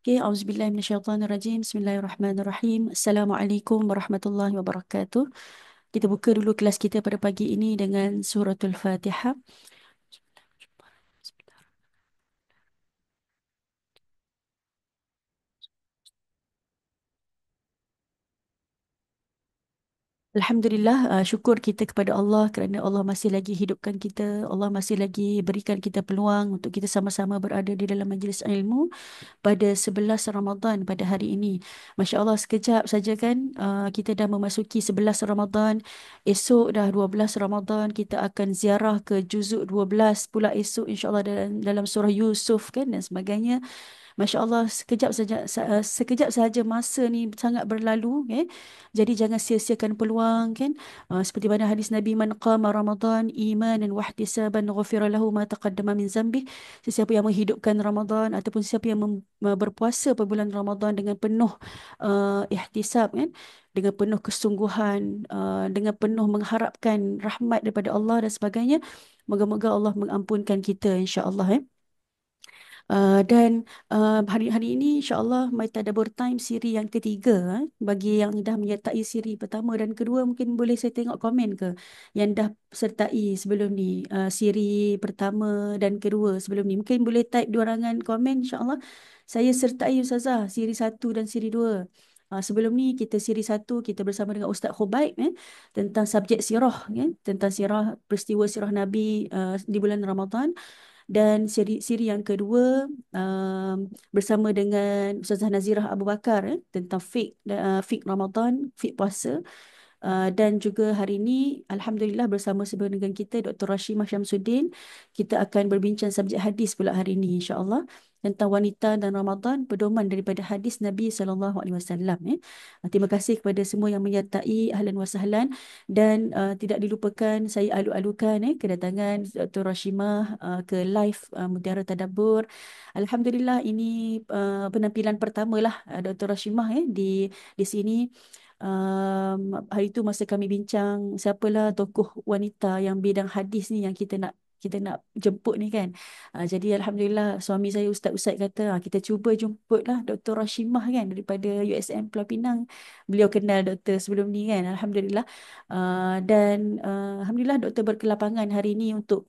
Okay, auzubillahi minasyaitanirrajim. Bismillahirrahmanirrahim. Assalamualaikum warahmatullahi wabarakatuh. Kita buka dulu kelas kita pada pagi ini dengan suratul Fatihah. Alhamdulillah, syukur kita kepada Allah kerana Allah masih lagi hidupkan kita. Allah masih lagi berikan kita peluang untuk kita sama-sama berada di dalam majlis ilmu pada 11 Ramadan pada hari ini. Masya Allah, sekejap saja kan kita dah memasuki 11 Ramadan. Esok dah 12 Ramadan. Kita akan ziarah ke juzuk 12 pula esok, insya Allah, dalam surah Yusuf kan dan sebagainya. Masya Allah, sekejap saja masa ni sangat berlalu, jadi jangan sia-siakan peluang, kan. Seperti mana hadis Nabi, man qama Ramadan imanan wahtisaban ghufira lahu ma taqaddama min zambih. Sesiapa yang menghidupkan Ramadan ataupun siapa yang berpuasa pada bulan Ramadan dengan penuh ihtisab, kan, dengan penuh kesungguhan, dengan penuh mengharapkan rahmat daripada Allah dan sebagainya, moga-moga Allah mengampunkan kita, insya-Allah. Dan hari-hari ini insya-Allah My Tadabbur Time siri yang ketiga. Bagi yang dah menyertai siri pertama dan kedua, mungkin boleh saya tengok komen ke yang dah sertai sebelum ni, siri pertama dan kedua sebelum ni. Mungkin boleh type dua rangan komen, insya-Allah. Saya sertai Ustazah siri satu dan siri dua. Sebelum ni kita siri satu kita bersama dengan Ustaz Khubaib, tentang subjek sirah, tentang sirah, peristiwa sirah Nabi di bulan Ramadan. Dan siri yang kedua bersama dengan Ustazah Nazirah Abu Bakar, tentang fiqh Ramadan, fiqh puasa. Dan juga hari ini Alhamdulillah bersama dengan kita Dr. Rashimah Syamsuddin. Kita akan berbincang subjek hadis pula hari ini, insya-Allah, tentang wanita dan Ramadan, pedoman daripada hadis Nabi sallallahu alaihi wasallam. Terima kasih kepada semua yang menyertai, ahlan wa sahlan. Dan tidak dilupakan saya alu-alukan kedatangan Dr. Rashimah ke live Mutiara Tadabbur. Alhamdulillah, ini penampilan pertama lah Dr. Rashimah di sini. Hari itu masa kami bincang siapalah tokoh wanita yang bidang hadis ni yang kita nak jemput ni, kan. Jadi Alhamdulillah, suami saya Ustaz kata, kita cuba jemputlah Dr. Rashimah, kan, daripada USM Pulau Pinang. Beliau kenal doktor sebelum ni, kan. Alhamdulillah. Dan Alhamdulillah doktor berkelapangan hari ini untuk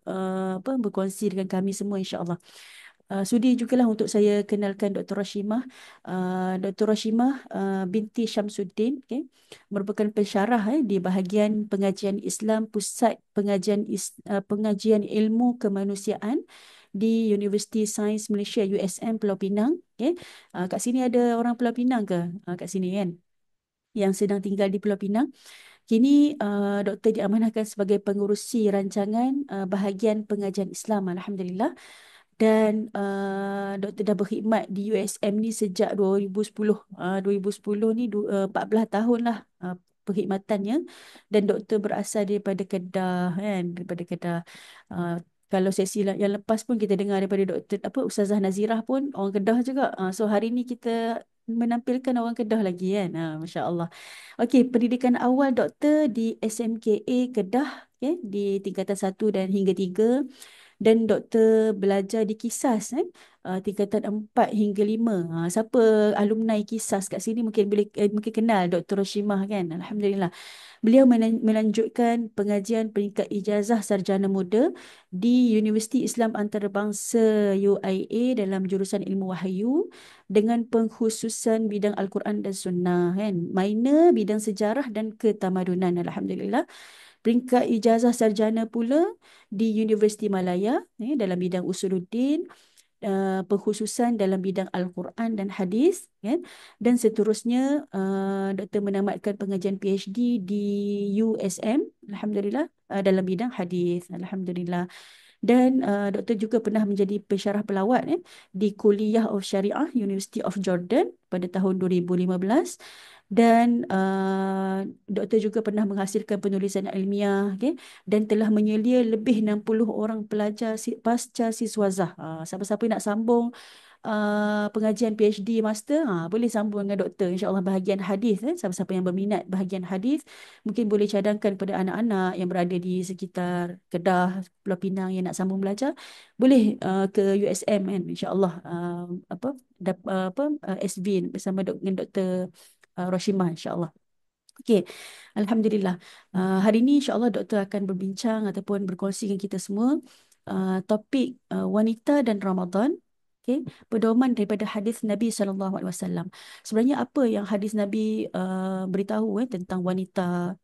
berkongsi dengan kami semua, insya-Allah. Sudi jugalah untuk saya kenalkan Dr. Rashimah. Dr. Rashimah binti Syamsuddin, merupakan pensyarah di bahagian pengajian Islam, Pusat Pengajian Ilmu Kemanusiaan di Universiti Sains Malaysia USM Pulau Pinang. Kat sini ada orang Pulau Pinang ke? Kat sini, kan, yang sedang tinggal di Pulau Pinang. Kini doktor diamanahkan sebagai pengurusi rancangan bahagian pengajian Islam, Alhamdulillah. Dan doktor dah berkhidmat di USM ni sejak 2010. 2010 ni 14 tahun lah perkhidmatannya. Dan doktor berasal daripada Kedah, kan, daripada Kedah. Kalau sesi yang lepas pun kita dengar daripada doktor Ustazah Nazirah pun orang Kedah juga. So hari ni kita menampilkan orang Kedah lagi, kan. Masya-Allah. Okey, pendidikan awal doktor di SMKA Kedah, di tingkatan 1 dan hingga 3. Dan doktor belajar di Kisas, tingkatan 4 hingga 5. Siapa alumni Kisas kat sini mungkin boleh mungkin kenal Dr. Roshimah, kan. Alhamdulillah. Beliau melanjutkan pengajian peringkat ijazah sarjana muda di Universiti Islam Antarabangsa UIA dalam jurusan Ilmu Wahyu dengan pengkhususan bidang Al-Quran dan Sunnah, kan. Minor bidang sejarah dan ketamadunan, Alhamdulillah. Peringkat ijazah sarjana pula di Universiti Malaya dalam bidang Usuluddin, pengkhususan dalam bidang Al-Quran dan Hadis, kan. Dan seterusnya doktor menamatkan pengajian PhD di USM, Alhamdulillah, dalam bidang Hadis, Alhamdulillah. Dan doktor juga pernah menjadi pensyarah pelawat di Kuliah of Syariah University of Jordan pada tahun 2015. Dan doktor juga pernah menghasilkan penulisan ilmiah, dan telah menyelia lebih 60 orang pelajar pasca siswazah. Siapa-siapa nak sambung pengajian PhD Master, boleh sambung dengan doktor. InsyaAllah bahagian hadis, siapa-siapa yang berminat bahagian hadis, mungkin boleh cadangkan kepada anak-anak yang berada di sekitar Kedah, Pulau Pinang yang nak sambung belajar, boleh ke USM kan, insyaAllah SB bersama dengan Dr. Roshima, insyaAllah. Okey, Alhamdulillah. Hari ini insyaAllah doktor akan berbincang ataupun berkongsi dengan kita semua topik wanita dan Ramadan. Okay. Pedoman daripada hadis Nabi SAW. Sebenarnya apa yang hadis Nabi beritahu tentang wanita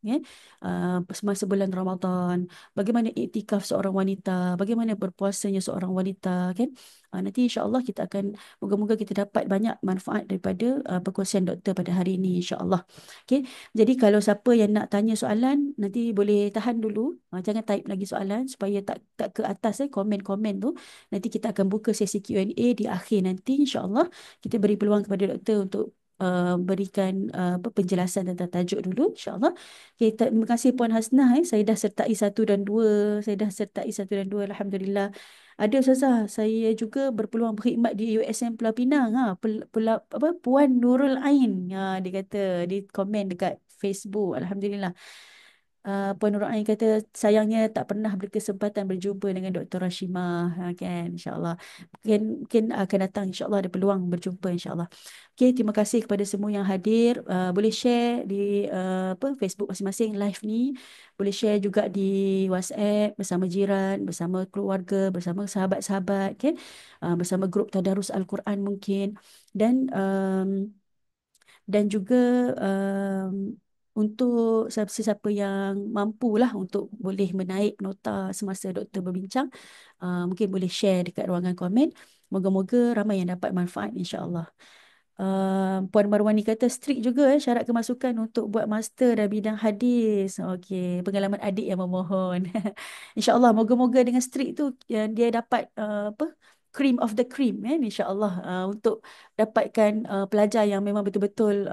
semasa bulan Ramadan, bagaimana iktikaf seorang wanita, bagaimana berpuasanya seorang wanita kan. Nanti insyaAllah kita akan, moga-moga kita dapat banyak manfaat daripada perkongsian doktor pada hari ini insyaAllah. Okay. Jadi kalau siapa yang nak tanya soalan, nanti boleh tahan dulu. Jangan type lagi soalan supaya tak ke atas komen-komen tu. Nanti kita akan buka sesi Q&A di akhir nanti, insyaAllah. Kita beri peluang kepada doktor untuk berikan penjelasan tentang tajuk dulu, insyaAllah. Okay, terima kasih Puan Hasnah. Saya dah sertai 1 dan 2. Saya dah sertai 1 dan 2. Alhamdulillah. Ada Ustazah, saya juga berpeluang berkhidmat di USM Pulau Pinang. Puan Nurul Ain. Dia kata, di komen dekat Facebook. Alhamdulillah. Puan Nurul Ain kata, sayangnya tak pernah berkesempatan berjumpa dengan Dr. Rashimah. Kan, insyaAllah. Mungkin akan datang, insyaAllah ada peluang berjumpa, insyaAllah. Okay, terima kasih kepada semua yang hadir. Boleh share di Facebook masing-masing live ni. Boleh share juga di WhatsApp bersama jiran, bersama keluarga, bersama sahabat-sahabat, kan? Bersama grup Tadarus Al-Quran mungkin. Dan juga untuk siapa-siapa yang mampulah untuk boleh menaik nota semasa doktor berbincang, mungkin boleh share dekat ruangan komen. Moga-moga ramai yang dapat manfaat, insya-Allah. Puan Marwani kata strict juga syarat kemasukan untuk buat master dalam bidang hadis. Okey, pengalaman adik yang memohon. InsyaAllah moga-moga dengan strict tu dia dapat cream of the cream insya-Allah, untuk dapatkan pelajar yang memang betul-betul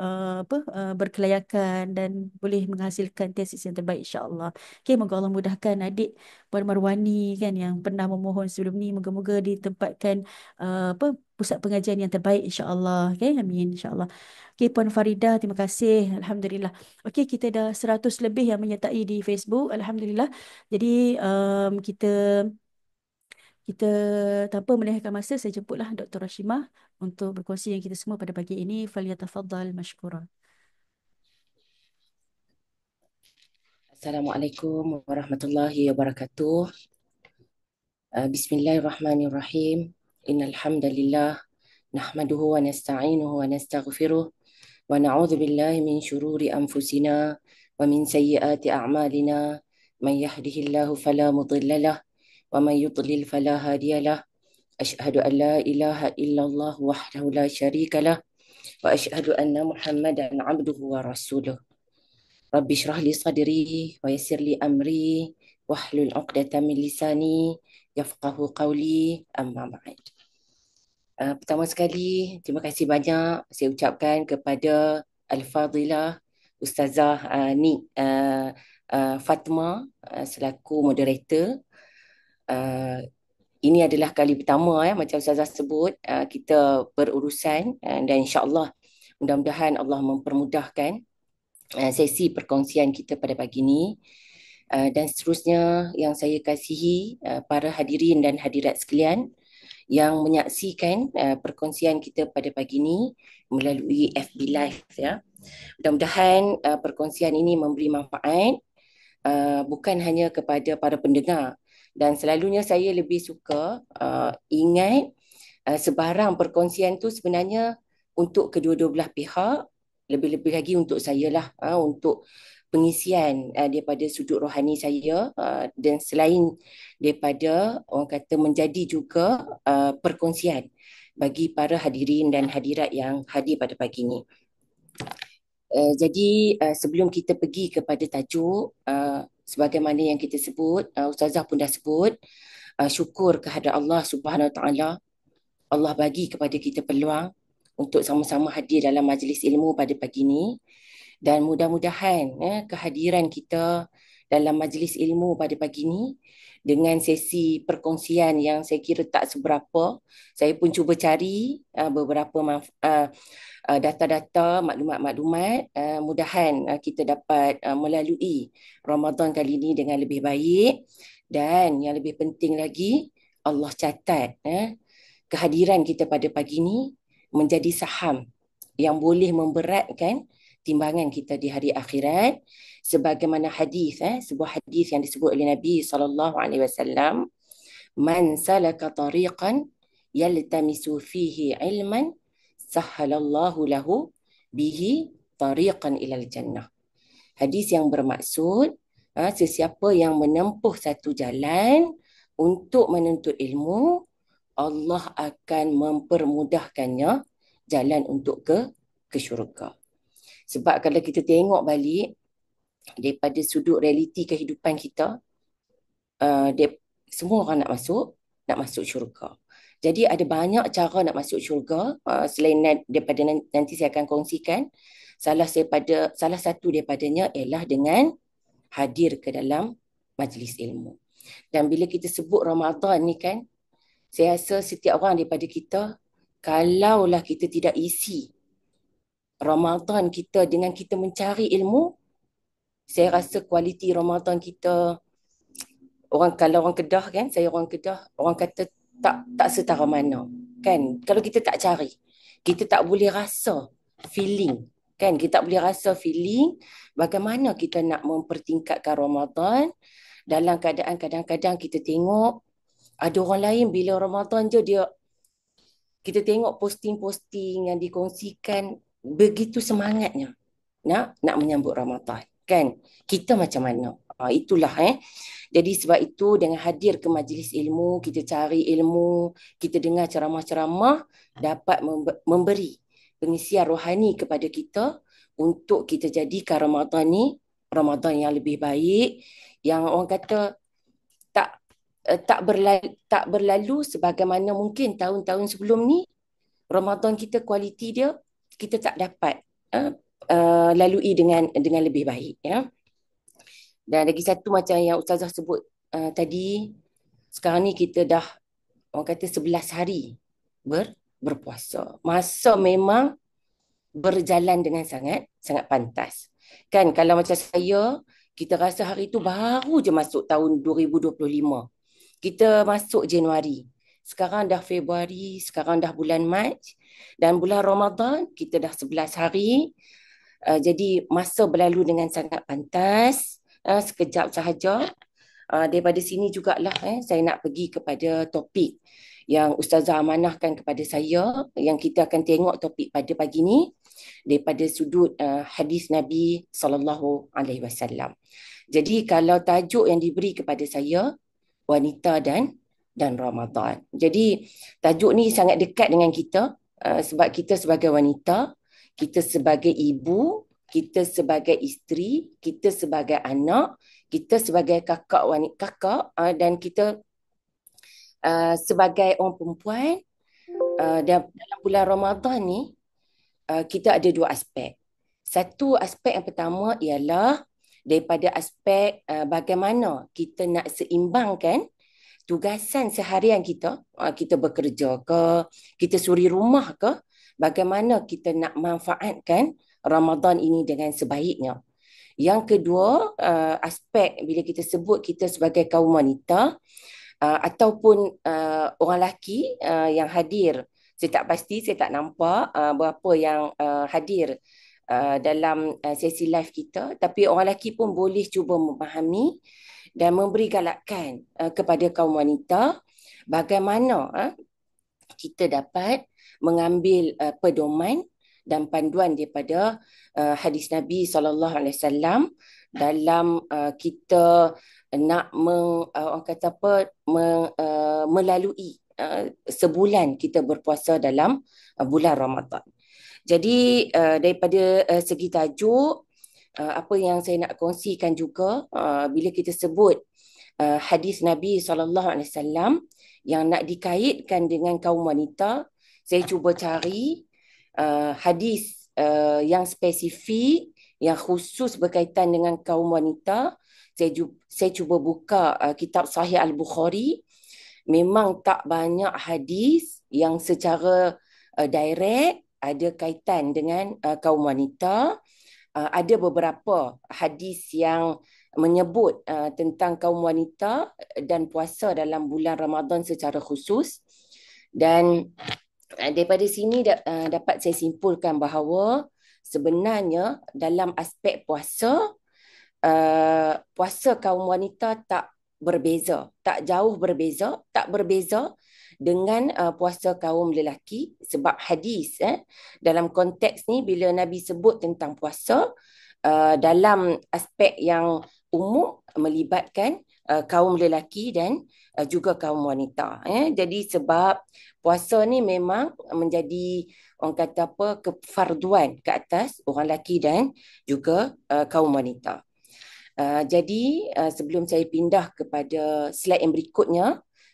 berkelayakan dan boleh menghasilkan tesis yang terbaik, insya-Allah. Okey, moga Allah mudahkan adik Puan Marwani kan yang pernah memohon sebelum ni, moga-moga ditempatkan pusat pengajian yang terbaik, insya-Allah. Okey, amin, insya-Allah. Okey, Puan Farida, terima kasih. Alhamdulillah. Okey, kita dah 100 lebih yang menyertai di Facebook. Alhamdulillah. Jadi kita tanpa melengahkan masa, saya jemputlah Dr. Rashimah untuk berkongsi dengan kita semua pada pagi ini. Falyatafaddal mashkura. Assalamualaikum warahmatullahi wabarakatuh. Bismillahirrahmanirrahim. Innal hamdalillah nahmaduhu wa nasta'inuhu wa nastaghfiruh wa na'udzu billahi min shururi anfusina wa min sayyiati a'malina. Man yahdihillahu fala mudilla lahu wa man yudlil fala hadiya lahu. Asyhadu an la ilaha illallah wahdahu la syarika lahu wa asyhadu anna Muhammadan 'abduhu wa rasuluh. Rabbi syrah li sadri wa yassir li amri wahlul 'uqdatam min lisani yafqahu qawli, amma ba'd. Pertama sekali, terima kasih banyak saya ucapkan kepada Al-Fadilah Ustazah Fatma selaku moderator. Ini adalah kali pertama macam Ustazah sebut kita berurusan, dan insya-Allah mudah-mudahan Allah mempermudahkan sesi perkongsian kita pada pagi ini. Dan seterusnya yang saya kasihi para hadirin dan hadirat sekalian yang menyaksikan perkongsian kita pada pagi ini melalui FB Live ya. Mudah-mudahan perkongsian ini memberi manfaat bukan hanya kepada para pendengar, dan selalunya saya lebih suka ingat sebarang perkongsian tu sebenarnya untuk kedua-dua belah pihak, lebih-lebih lagi untuk saya lah, untuk pengisian daripada sudut rohani saya, dan selain daripada orang kata menjadi juga perkongsian bagi para hadirin dan hadirat yang hadir pada pagi ini. Jadi sebelum kita pergi kepada tajuk, sebagaimana yang kita sebut, Ustazah pun dah sebut, syukur kehadrat Allah Subhanahu Wa Taala. Allah bagi kepada kita peluang untuk sama-sama hadir dalam majlis ilmu pada pagi ini, dan mudah-mudahan kehadiran kita dalam majlis ilmu pada pagi ini dengan sesi perkongsian yang saya kira tak seberapa. Saya pun cuba cari beberapa data-data, maklumat-maklumat. Mudahan kita dapat melalui Ramadan kali ini dengan lebih baik. Dan yang lebih penting lagi, Allah catat kehadiran kita pada pagi ini menjadi saham yang boleh memberatkan timbangan kita di hari akhirat, sebagaimana hadis sebuah hadis yang disebut oleh Nabi SAW, man salaka tariqan yaltamisu fihi ilman sahhalallahu lahu bihi tariqan ilal jannah. Hadis yang bermaksud sesiapa yang menempuh satu jalan untuk menuntut ilmu, Allah akan mempermudahkannya jalan untuk ke syurga. Sebab kalau kita tengok balik daripada sudut realiti kehidupan kita, dia, semua orang nak masuk syurga. Jadi ada banyak cara nak masuk syurga, selain daripada nanti saya akan kongsikan. Salah satu daripadanya ialah dengan hadir ke dalam majlis ilmu. Dan bila kita sebut Ramadan ni kan, saya rasa setiap orang daripada kita, kalaulah kita tidak isi Ramadan kita dengan kita mencari ilmu, saya rasa kualiti Ramadan kita, kalau orang Kedah kan, saya orang Kedah, orang kata tak setara mana. Kan? Kalau kita tak cari, kita tak boleh rasa feeling. Kan? Kita tak boleh rasa feeling bagaimana kita nak mempertingkatkan Ramadan dalam keadaan kadang-kadang kita tengok ada orang lain bila Ramadan je kita tengok posting-posting yang dikongsikan begitu semangatnya nak menyambut Ramadan. Kan? Kita macam mana? Itulah Jadi sebab itu dengan hadir ke majlis ilmu, kita cari ilmu, kita dengar ceramah-ceramah, dapat memberi pengisian rohani kepada kita untuk kita jadikan Ramadan ni Ramadan yang lebih baik, yang orang kata tak berlalu sebagaimana mungkin tahun-tahun sebelum ni Ramadan kita kualiti dia kita tak dapat lalui dengan lebih baik ya. Dan lagi satu macam yang Ustazah sebut tadi, sekarang ni kita dah orang kata 11 hari berpuasa. Masa memang berjalan dengan sangat pantas. Kan kalau macam saya, kita rasa hari tu baru je masuk tahun 2025. Kita masuk Januari. Sekarang dah Februari, sekarang dah bulan Mac. Dan bulan Ramadan, kita dah 11 hari. Jadi masa berlalu dengan sangat pantas. Sekejap sahaja. Daripada sini jugalah saya nak pergi kepada topik yang Ustazah amanahkan kepada saya, yang kita akan tengok topik pada pagi ni daripada sudut hadis Nabi SAW. Jadi kalau tajuk yang diberi kepada saya, wanita dan Ramadan. Jadi tajuk ni sangat dekat dengan kita sebab kita sebagai wanita, kita sebagai ibu, kita sebagai isteri, kita sebagai anak, kita sebagai kakak dan kita sebagai orang perempuan. Dalam bulan Ramadan ni kita ada dua aspek. Satu aspek yang pertama ialah daripada aspek bagaimana kita nak seimbangkan tugasan seharian kita, kita bekerja ke, kita suri rumah ke, bagaimana kita nak manfaatkan Ramadan ini dengan sebaiknya. Yang kedua, aspek bila kita sebut kita sebagai kaum wanita ataupun orang lelaki yang hadir, saya tak pasti, saya tak nampak berapa yang hadir dalam sesi live kita, tapi orang lelaki pun boleh cuba memahami dan memberi galakan kepada kaum wanita bagaimana kita dapat mengambil pedoman dan panduan daripada hadis Nabi SAW dalam kita nak orang kata apa, melalui sebulan kita berpuasa dalam bulan Ramadan. Jadi daripada segi tajuk, apa yang saya nak kongsikan juga, bila kita sebut hadis Nabi SAW yang nak dikaitkan dengan kaum wanita, saya cuba cari hadis yang spesifik, yang khusus berkaitan dengan kaum wanita. saya cuba buka kitab Sahih Al-Bukhari. Memang tak banyak hadis yang secara direct ada kaitan dengan kaum wanita. Ada beberapa hadis yang menyebut tentang kaum wanita dan puasa dalam bulan Ramadan secara khusus. Dan daripada sini dapat saya simpulkan bahawa sebenarnya dalam aspek puasa, puasa kaum wanita tak berbeza, tak jauh berbeza, tak berbeza dengan puasa kaum lelaki, sebab hadis dalam konteks ni bila Nabi sebut tentang puasa dalam aspek yang umum melibatkan kaum lelaki dan juga kaum wanita. Jadi sebab puasa ni memang menjadi orang kata apa, kefarduan ke atas orang lelaki dan juga kaum wanita. Jadi sebelum saya pindah kepada slide yang berikutnya,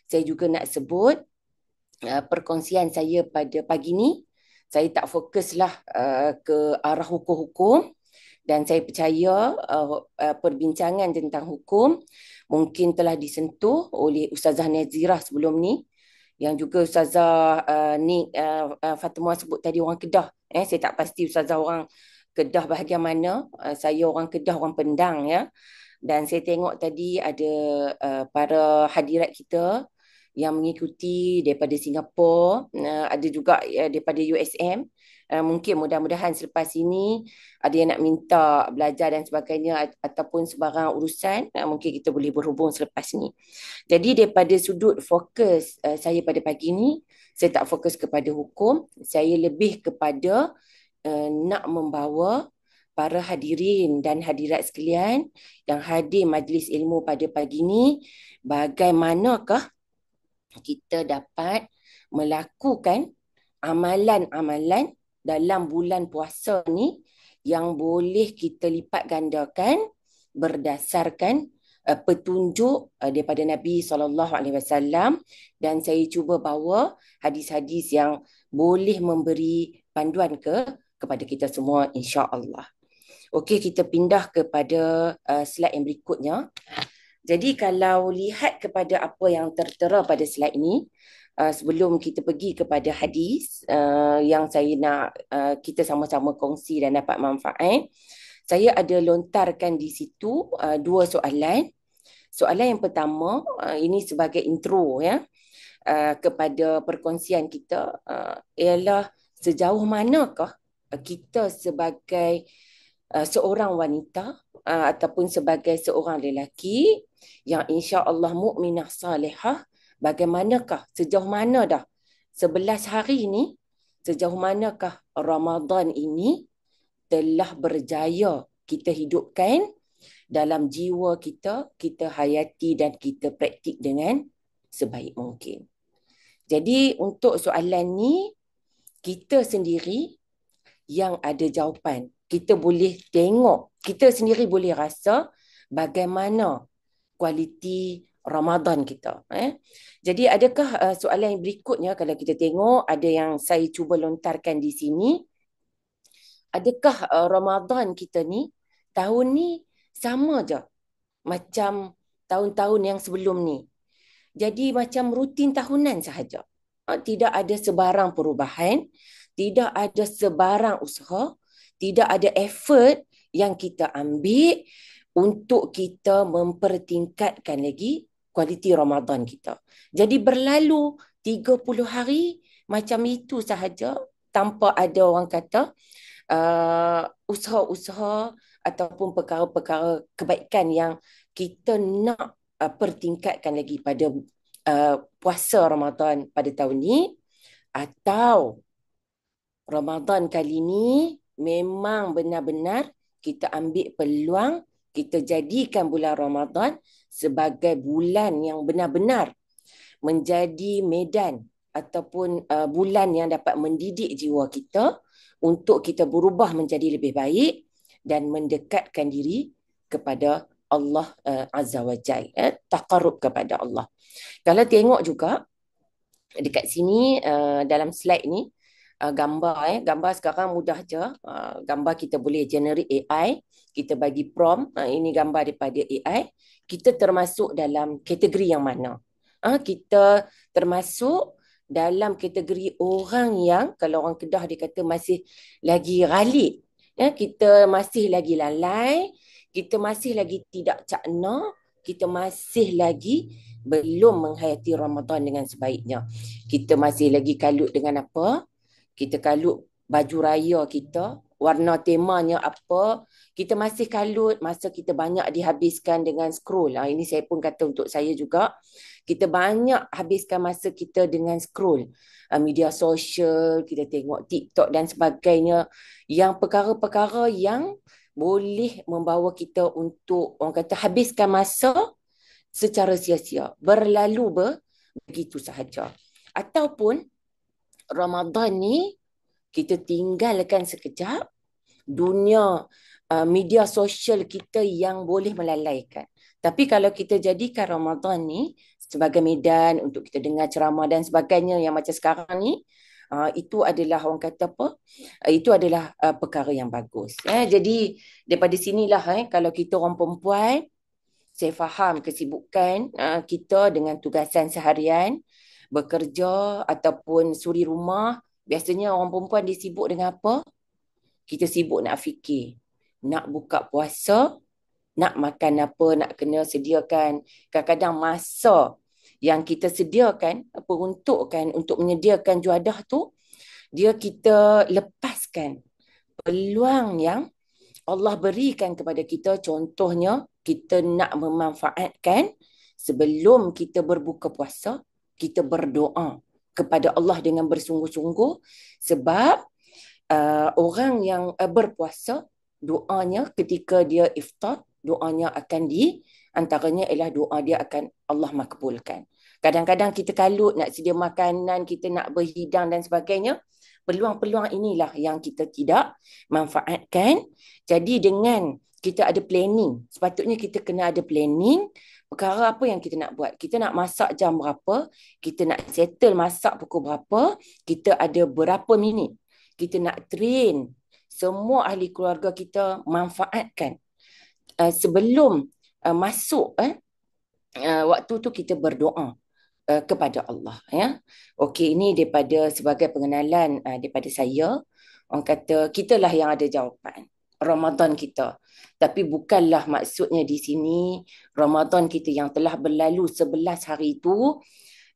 saya juga nak sebut perkongsian saya pada pagi ni. Saya tak fokuslah ke arah hukum-hukum, dan saya percaya perbincangan tentang hukum mungkin telah disentuh oleh Ustazah Nazirah sebelum ni, yang juga Ustazah Fatimah sebut tadi orang Kedah. Saya tak pasti Ustazah orang Kedah bahagian mana. Saya orang Kedah, orang Pendang ya. Dan saya tengok tadi ada para hadirat kita yang mengikuti daripada Singapura, ada juga daripada USM. Mungkin mudah-mudahan selepas ini ada yang nak minta belajar dan sebagainya ataupun sebarang urusan, mungkin kita boleh berhubung selepas ini. Jadi daripada sudut fokus saya pada pagi ini, saya tak fokus kepada hukum, saya lebih kepada nak membawa para hadirin dan hadirat sekalian yang hadir majlis ilmu pada pagi ini, bagaimanakah kita dapat melakukan amalan-amalan dalam bulan puasa ni yang boleh kita lipat gandakan berdasarkan petunjuk daripada Nabi SAW, dan saya cuba bawa hadis-hadis yang boleh memberi panduan kepada kita semua, insya-Allah. Okey, kita pindah kepada slide yang berikutnya. Jadi kalau lihat kepada apa yang tertera pada slide ini, sebelum kita pergi kepada hadis yang saya nak kita sama-sama kongsi dan dapat manfaat, saya ada lontarkan di situ dua soalan. Soalan yang pertama, ini sebagai intro ya, kepada perkongsian kita, ialah sejauh manakah kita sebagai seorang wanita ataupun sebagai seorang lelaki yang insya-Allah mukminah salihah, bagaimanakah, sejauh mana dah 11 hari ini, sejauh manakah Ramadan ini telah berjaya kita hidupkan dalam jiwa kita, kita hayati dan kita praktik dengan sebaik mungkin. Jadi untuk soalan ni, kita sendiri yang ada jawapan. Kita boleh tengok, kita sendiri boleh rasa bagaimana kualiti Ramadan kita. Jadi adakah soalan yang berikutnya, kalau kita tengok ada yang saya cuba lontarkan di sini, adakah Ramadan kita ni tahun ni sama je macam tahun-tahun yang sebelum ni? Jadi macam rutin tahunan sahaja. Tidak ada sebarang perubahan, tidak ada sebarang usaha, tidak ada effort yang kita ambil untuk kita mempertingkatkan lagi kualiti Ramadan kita. Jadi berlalu 30 hari macam itu sahaja, tanpa ada orang kata usaha-usaha ataupun perkara-perkara kebaikan yang kita nak pertingkatkan lagi pada puasa Ramadan pada tahun ini. Atau Ramadan kali ini memang benar-benar kita ambil peluang, kita jadikan bulan Ramadan sebagai bulan yang benar-benar menjadi medan ataupun bulan yang dapat mendidik jiwa kita untuk kita berubah menjadi lebih baik dan mendekatkan diri kepada Allah Azza wa Jalla, taqarrub kepada Allah. Kalau tengok juga dekat sini dalam slide ni, gambar. Gambar sekarang mudah je. Gambar kita boleh generate AI, kita bagi prompt, ini gambar daripada AI, kita termasuk dalam kategori yang mana? Kita termasuk dalam kategori orang yang, kalau orang Kedah dia kata masih lagi ralik, kita masih lagi lalai, kita masih lagi tidak cakna, kita masih lagi belum menghayati Ramadan dengan sebaiknya. Kita masih lagi kalut dengan apa? Kita kalut baju raya kita, warna temanya apa, kita masih kalut masa kita banyak dihabiskan dengan scroll. Ini saya pun kata untuk saya juga, kita banyak habiskan masa kita dengan scroll media sosial, kita tengok TikTok dan sebagainya, yang perkara-perkara yang boleh membawa kita untuk, orang kata, habiskan masa secara sia-sia, begitu sahaja. Ataupun Ramadan ni kita tinggalkan sekejap dunia media sosial kita yang boleh melalaikan. Tapi kalau kita jadikan Ramadan ni sebagai medan untuk kita dengar ceramah dan sebagainya yang macam sekarang ni, itu adalah, orang kata apa, itu adalah perkara yang bagus. Jadi daripada sinilah kalau kita orang perempuan, saya faham kesibukan kita dengan tugasan seharian, bekerja ataupun suri rumah. Biasanya orang perempuan dia sibuk dengan apa? Kita sibuk nak fikir, nak buka puasa, nak makan apa, nak kena sediakan. Kadang-kadang masa yang kita sediakan, peruntukkan untuk menyediakan juadah tu, dia kita lepaskan peluang yang Allah berikan kepada kita. Contohnya, kita nak memanfaatkan sebelum kita berbuka puasa, kita berdoa kepada Allah dengan bersungguh-sungguh, sebab orang yang berpuasa, doanya ketika dia iftar, doanya akan antaranya ialah doa dia akan Allah makbulkan. Kadang-kadang kita kalut nak sedia makanan, kita nak berhidang dan sebagainya. Peluang-peluang inilah yang kita tidak manfaatkan. Jadi dengan kita ada planning, sepatutnya kita kena ada planning perkara apa yang kita nak buat. Kita nak masak jam berapa, kita nak settle masak pukul berapa, kita ada berapa minit. Kita nak train semua ahli keluarga kita manfaatkan sebelum masuk waktu tu kita berdoa kepada Allah, ya. Okey, ini daripada sebagai pengenalan daripada saya. Orang kata kitalah yang ada jawapan Ramadan kita. Tapi bukanlah maksudnya di sini Ramadan kita yang telah berlalu 11 hari itu,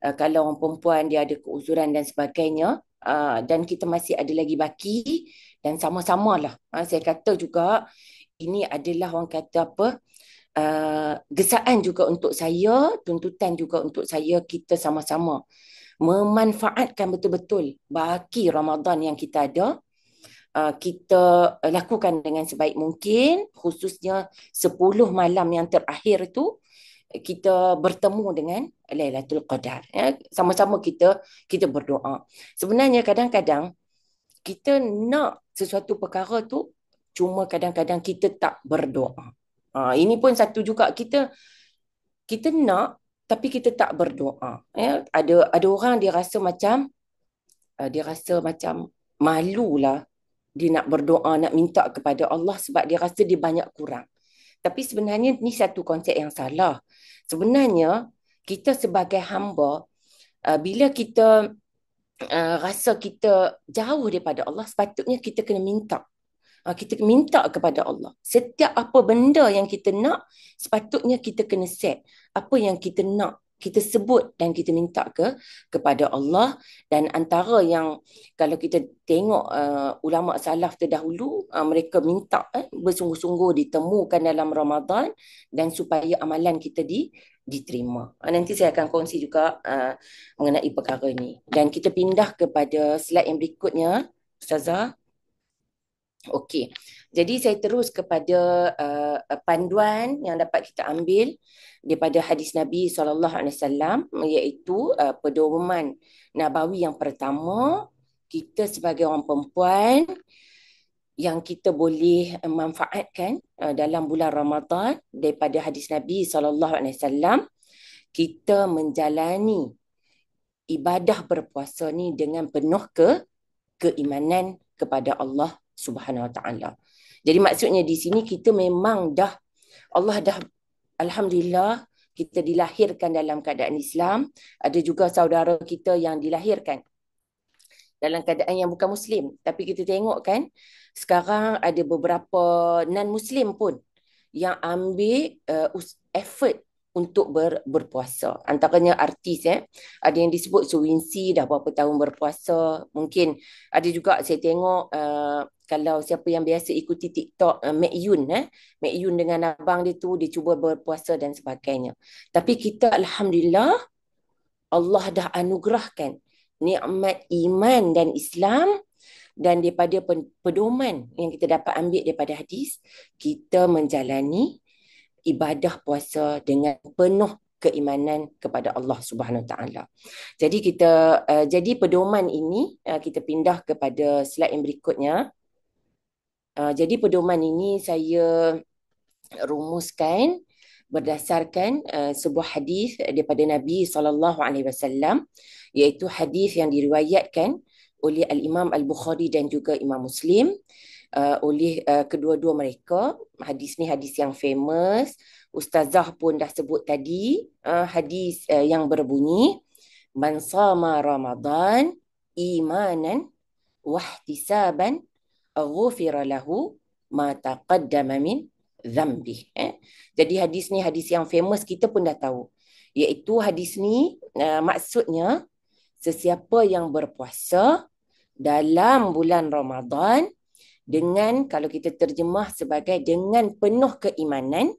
kalau orang perempuan dia ada keuzuran dan sebagainya, dan kita masih ada lagi baki, dan sama-samalah. Saya kata juga ini adalah, orang kata apa, gesaan juga untuk saya, tuntutan juga untuk saya, kita sama-sama memanfaatkan betul-betul baki Ramadan yang kita ada. Kita lakukan dengan sebaik mungkin, khususnya 10 malam yang terakhir tu kita bertemu dengan Lailatul Qadar, ya. Sama-sama kita berdoa. Sebenarnya kadang-kadang kita nak sesuatu perkara tu, cuma kadang-kadang kita tak berdoa. Ini pun satu juga, kita nak tapi kita tak berdoa, ya. Ada orang dia rasa macam malulah dia nak berdoa, nak minta kepada Allah sebab dia rasa dia banyak kurang. Tapi sebenarnya ni satu konsep yang salah. Sebenarnya kita sebagai hamba, bila kita rasa kita jauh daripada Allah, sepatutnya kita kena minta. Kita minta kepada Allah. Setiap apa benda yang kita nak, sepatutnya kita kena set. Apa yang kita nak, kita sebut dan kita minta kepada Allah. Dan antara yang, kalau kita tengok ulama salaf terdahulu, mereka minta bersungguh-sungguh ditemukan dalam Ramadan, dan supaya amalan kita diterima. Nanti saya akan kongsi juga mengenai perkara ini. Dan kita pindah kepada slide yang berikutnya, Ustazah. Okey, jadi saya terus kepada panduan yang dapat kita ambil daripada hadis Nabi SAW, iaitu pedoman Nabawi yang pertama, kita sebagai orang perempuan yang kita boleh manfaatkan dalam bulan Ramadan, daripada hadis Nabi SAW, kita menjalani ibadah berpuasa ni dengan penuh keimanan kepada Allah Subhanahu Wa Taala. Jadi maksudnya di sini kita memang dah, Allah dah, alhamdulillah, kita dilahirkan dalam keadaan Islam. Ada juga saudara kita yang dilahirkan dalam keadaan yang bukan Muslim. Tapi kita tengok kan, sekarang ada beberapa non-Muslim pun yang ambil effort untuk berpuasa. Antaranya artis, ada yang disebut Suwinsi dah berapa tahun berpuasa. Mungkin ada juga saya tengok kalau siapa yang biasa ikuti TikTok, Mek Yun, Mek Yun dengan abang dia tu, dia cuba berpuasa dan sebagainya. Tapi kita alhamdulillah, Allah dah anugerahkan nikmat iman dan Islam, dan daripada pedoman yang kita dapat ambil daripada hadis, kita menjalani ibadah puasa dengan penuh keimanan kepada Allah Subhanahu Taala. Jadi jadi pedoman ini, kita pindah kepada slide yang berikutnya. Jadi pedoman ini saya rumuskan berdasarkan sebuah hadis daripada Nabi SAW, iaitu hadis yang diriwayatkan oleh Al-Imam Al-Bukhari dan juga Imam Muslim, oleh kedua-dua mereka. Hadis ni hadis yang famous. Ustazah pun dah sebut tadi, hadis yang berbunyi, man sama Ramadan imanan wahtisaban ghufira lahu ma taqaddama min dhanbi. Jadi hadis ni hadis yang famous, kita pun dah tahu. Iaitu hadis ni maksudnya, sesiapa yang berpuasa dalam bulan Ramadan dengan, kalau kita terjemah sebagai dengan penuh keimanan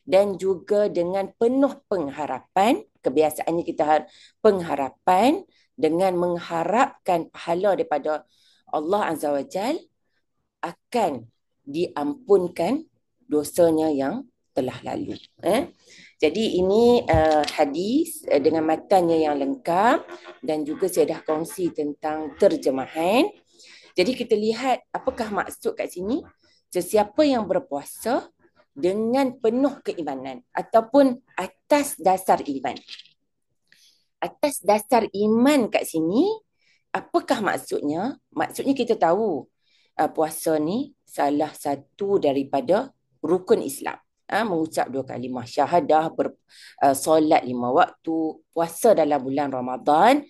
dan juga dengan penuh pengharapan, kebiasaannya kita pengharapan dengan mengharapkan pahala daripada Allah Azza wa Jal, akan diampunkan dosanya yang telah lalu. Jadi ini hadis dengan matanya yang lengkap, dan juga saya dah kongsi tentang terjemahan. Jadi kita lihat apakah maksud kat sini. Sesiapa yang berpuasa dengan penuh keimanan ataupun atas dasar iman. Atas dasar iman kat sini, apakah maksudnya? Maksudnya kita tahu puasa ni salah satu daripada rukun Islam. Mengucap 2 kalimah syahadah, solat 5 waktu, puasa dalam bulan Ramadan.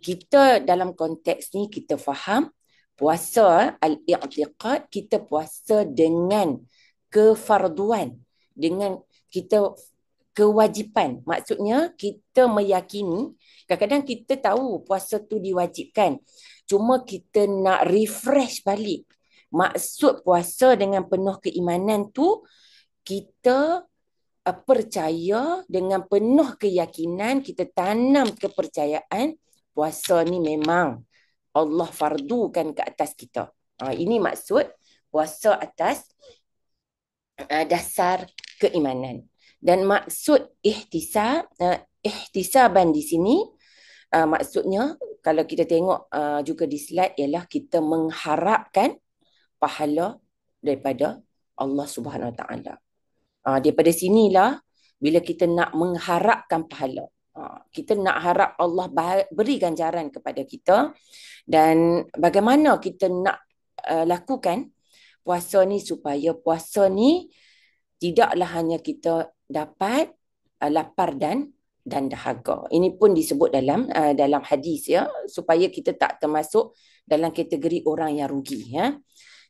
Kita dalam konteks ni kita faham puasa al-i'tiqad, kita puasa dengan kefarduan, dengan kita kewajipan. Maksudnya kita meyakini, kadang-kadang kita tahu puasa tu diwajibkan, cuma kita nak refresh balik. Maksud puasa dengan penuh keimanan tu, kita percaya dengan penuh keyakinan, kita tanam kepercayaan puasa ni memang Allah fardukan ke atas kita. Ini maksud puasa atas dasar keimanan. Dan maksud ihtisaban di sini, maksudnya kalau kita tengok juga di slide, ialah kita mengharapkan pahala daripada Allah Subhanahu Wa Taala. Daripada sinilah bila kita nak mengharapkan pahala, kita nak harap Allah beri ganjaran kepada kita. Dan bagaimana kita nak lakukan puasa ni, supaya puasa ni tidaklah hanya kita dapat lapar dan dahaga. Ini pun disebut dalam hadis, ya, supaya kita tak termasuk dalam kategori orang yang rugi, ya.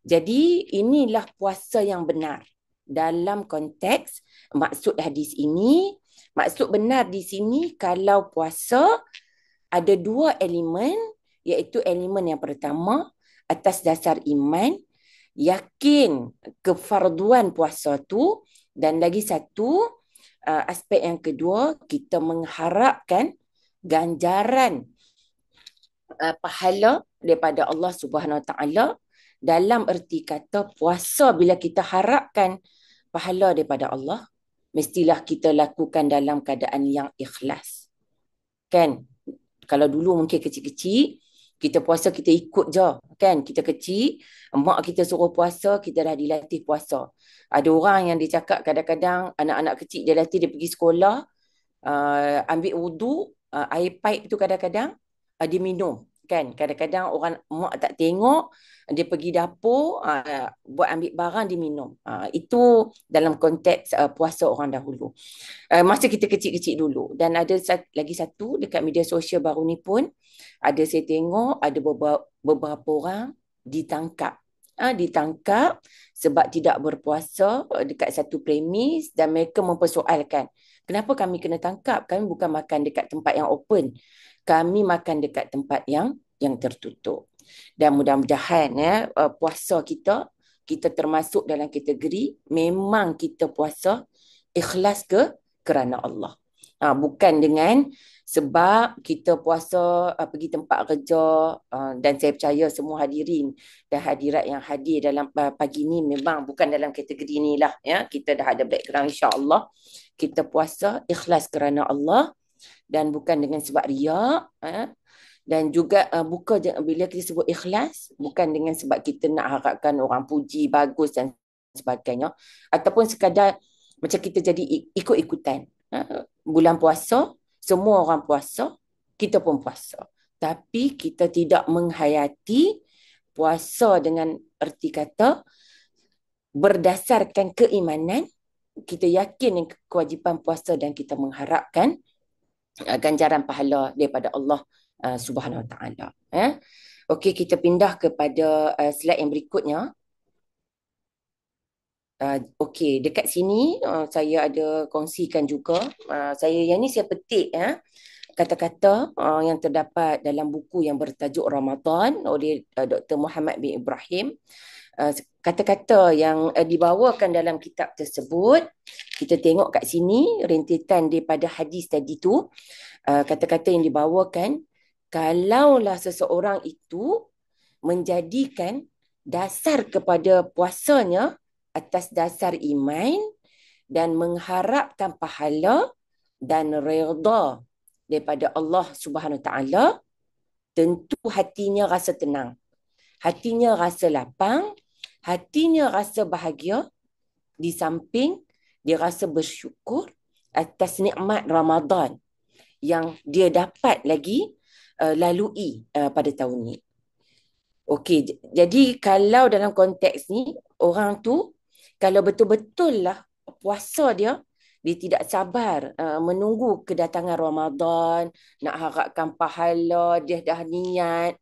Jadi inilah puasa yang benar dalam konteks maksud hadis ini. Maksud benar di sini, kalau puasa ada 2 elemen, iaitu elemen yang pertama atas dasar iman, yakin kefarduan puasa tu, dan lagi satu aspek yang kedua, kita mengharapkan ganjaran pahala daripada Allah Subhanahu Wa Taala. Dalam erti kata, puasa bila kita harapkan pahala daripada Allah, mestilah kita lakukan dalam keadaan yang ikhlas. Kan? Kalau dulu mungkin kecil-kecil, kita puasa kita ikut je, kan? Kita kecil, mak kita suruh puasa, kita dah dilatih puasa. Ada orang yang dia cakap kadang-kadang anak-anak kecil dia latih, dia pergi sekolah, ambil wudu, air pipe tu kadang-kadang dia minum. Kan kadang-kadang orang mak tak tengok, dia pergi dapur, buat ambil barang dia minum. Itu dalam konteks puasa orang dahulu. Masa kita kecil-kecil dulu. Dan ada lagi satu dekat media sosial baru ni pun, ada saya tengok ada beberapa orang ditangkap. Ditangkap sebab tidak berpuasa dekat satu premis, dan mereka mempersoalkan, kenapa kami kena tangkap? Kami bukan makan dekat tempat yang open. Kami makan dekat tempat yang tertutup. Dan mudah-mudahan puasa kita termasuk dalam kategori memang kita puasa ikhlas kerana Allah. Bukan dengan sebab kita puasa pergi tempat kerja, dan saya percaya semua hadirin dan hadirat yang hadir dalam pagi ni memang bukan dalam kategori ni lah. Ya. Kita dah ada background, insya-Allah. Kita puasa ikhlas kerana Allah dan bukan dengan sebab riak. Dan juga bila kita sebut ikhlas, bukan dengan sebab kita nak harapkan orang puji bagus dan sebagainya, ataupun sekadar macam kita jadi ikut-ikutan. Bulan puasa, semua orang puasa, kita pun puasa. Tapi kita tidak menghayati puasa dengan erti kata berdasarkan keimanan, kita yakin dengan kewajipan puasa dan kita mengharapkan ganjaran pahala daripada Allah Subhanahu Wa Taala. Okey, kita pindah kepada slide yang berikutnya. Okey, dekat sini saya ada kongsikan juga. Yang ni saya petik kata-kata yang terdapat dalam buku yang bertajuk Ramadan oleh Dr. Muhammad bin Ibrahim. Kata-kata yang dibawakan dalam kitab tersebut, kita tengok kat sini rentetan daripada hadis tadi tu. Kata-kata yang dibawakan, kalaulah seseorang itu menjadikan dasar kepada puasanya atas dasar iman dan mengharapkan pahala dan redha daripada Allah Subhanahu Taala, tentu hatinya rasa tenang, hatinya rasa lapang, hatinya rasa bahagia, di samping dia rasa bersyukur atas nikmat Ramadan yang dia dapat lagi lalui pada tahun ni. Okey, jadi kalau dalam konteks ni, orang tu kalau betul-betul lah puasa dia tidak sabar menunggu kedatangan Ramadan, nak harapkan pahala, dia dah niat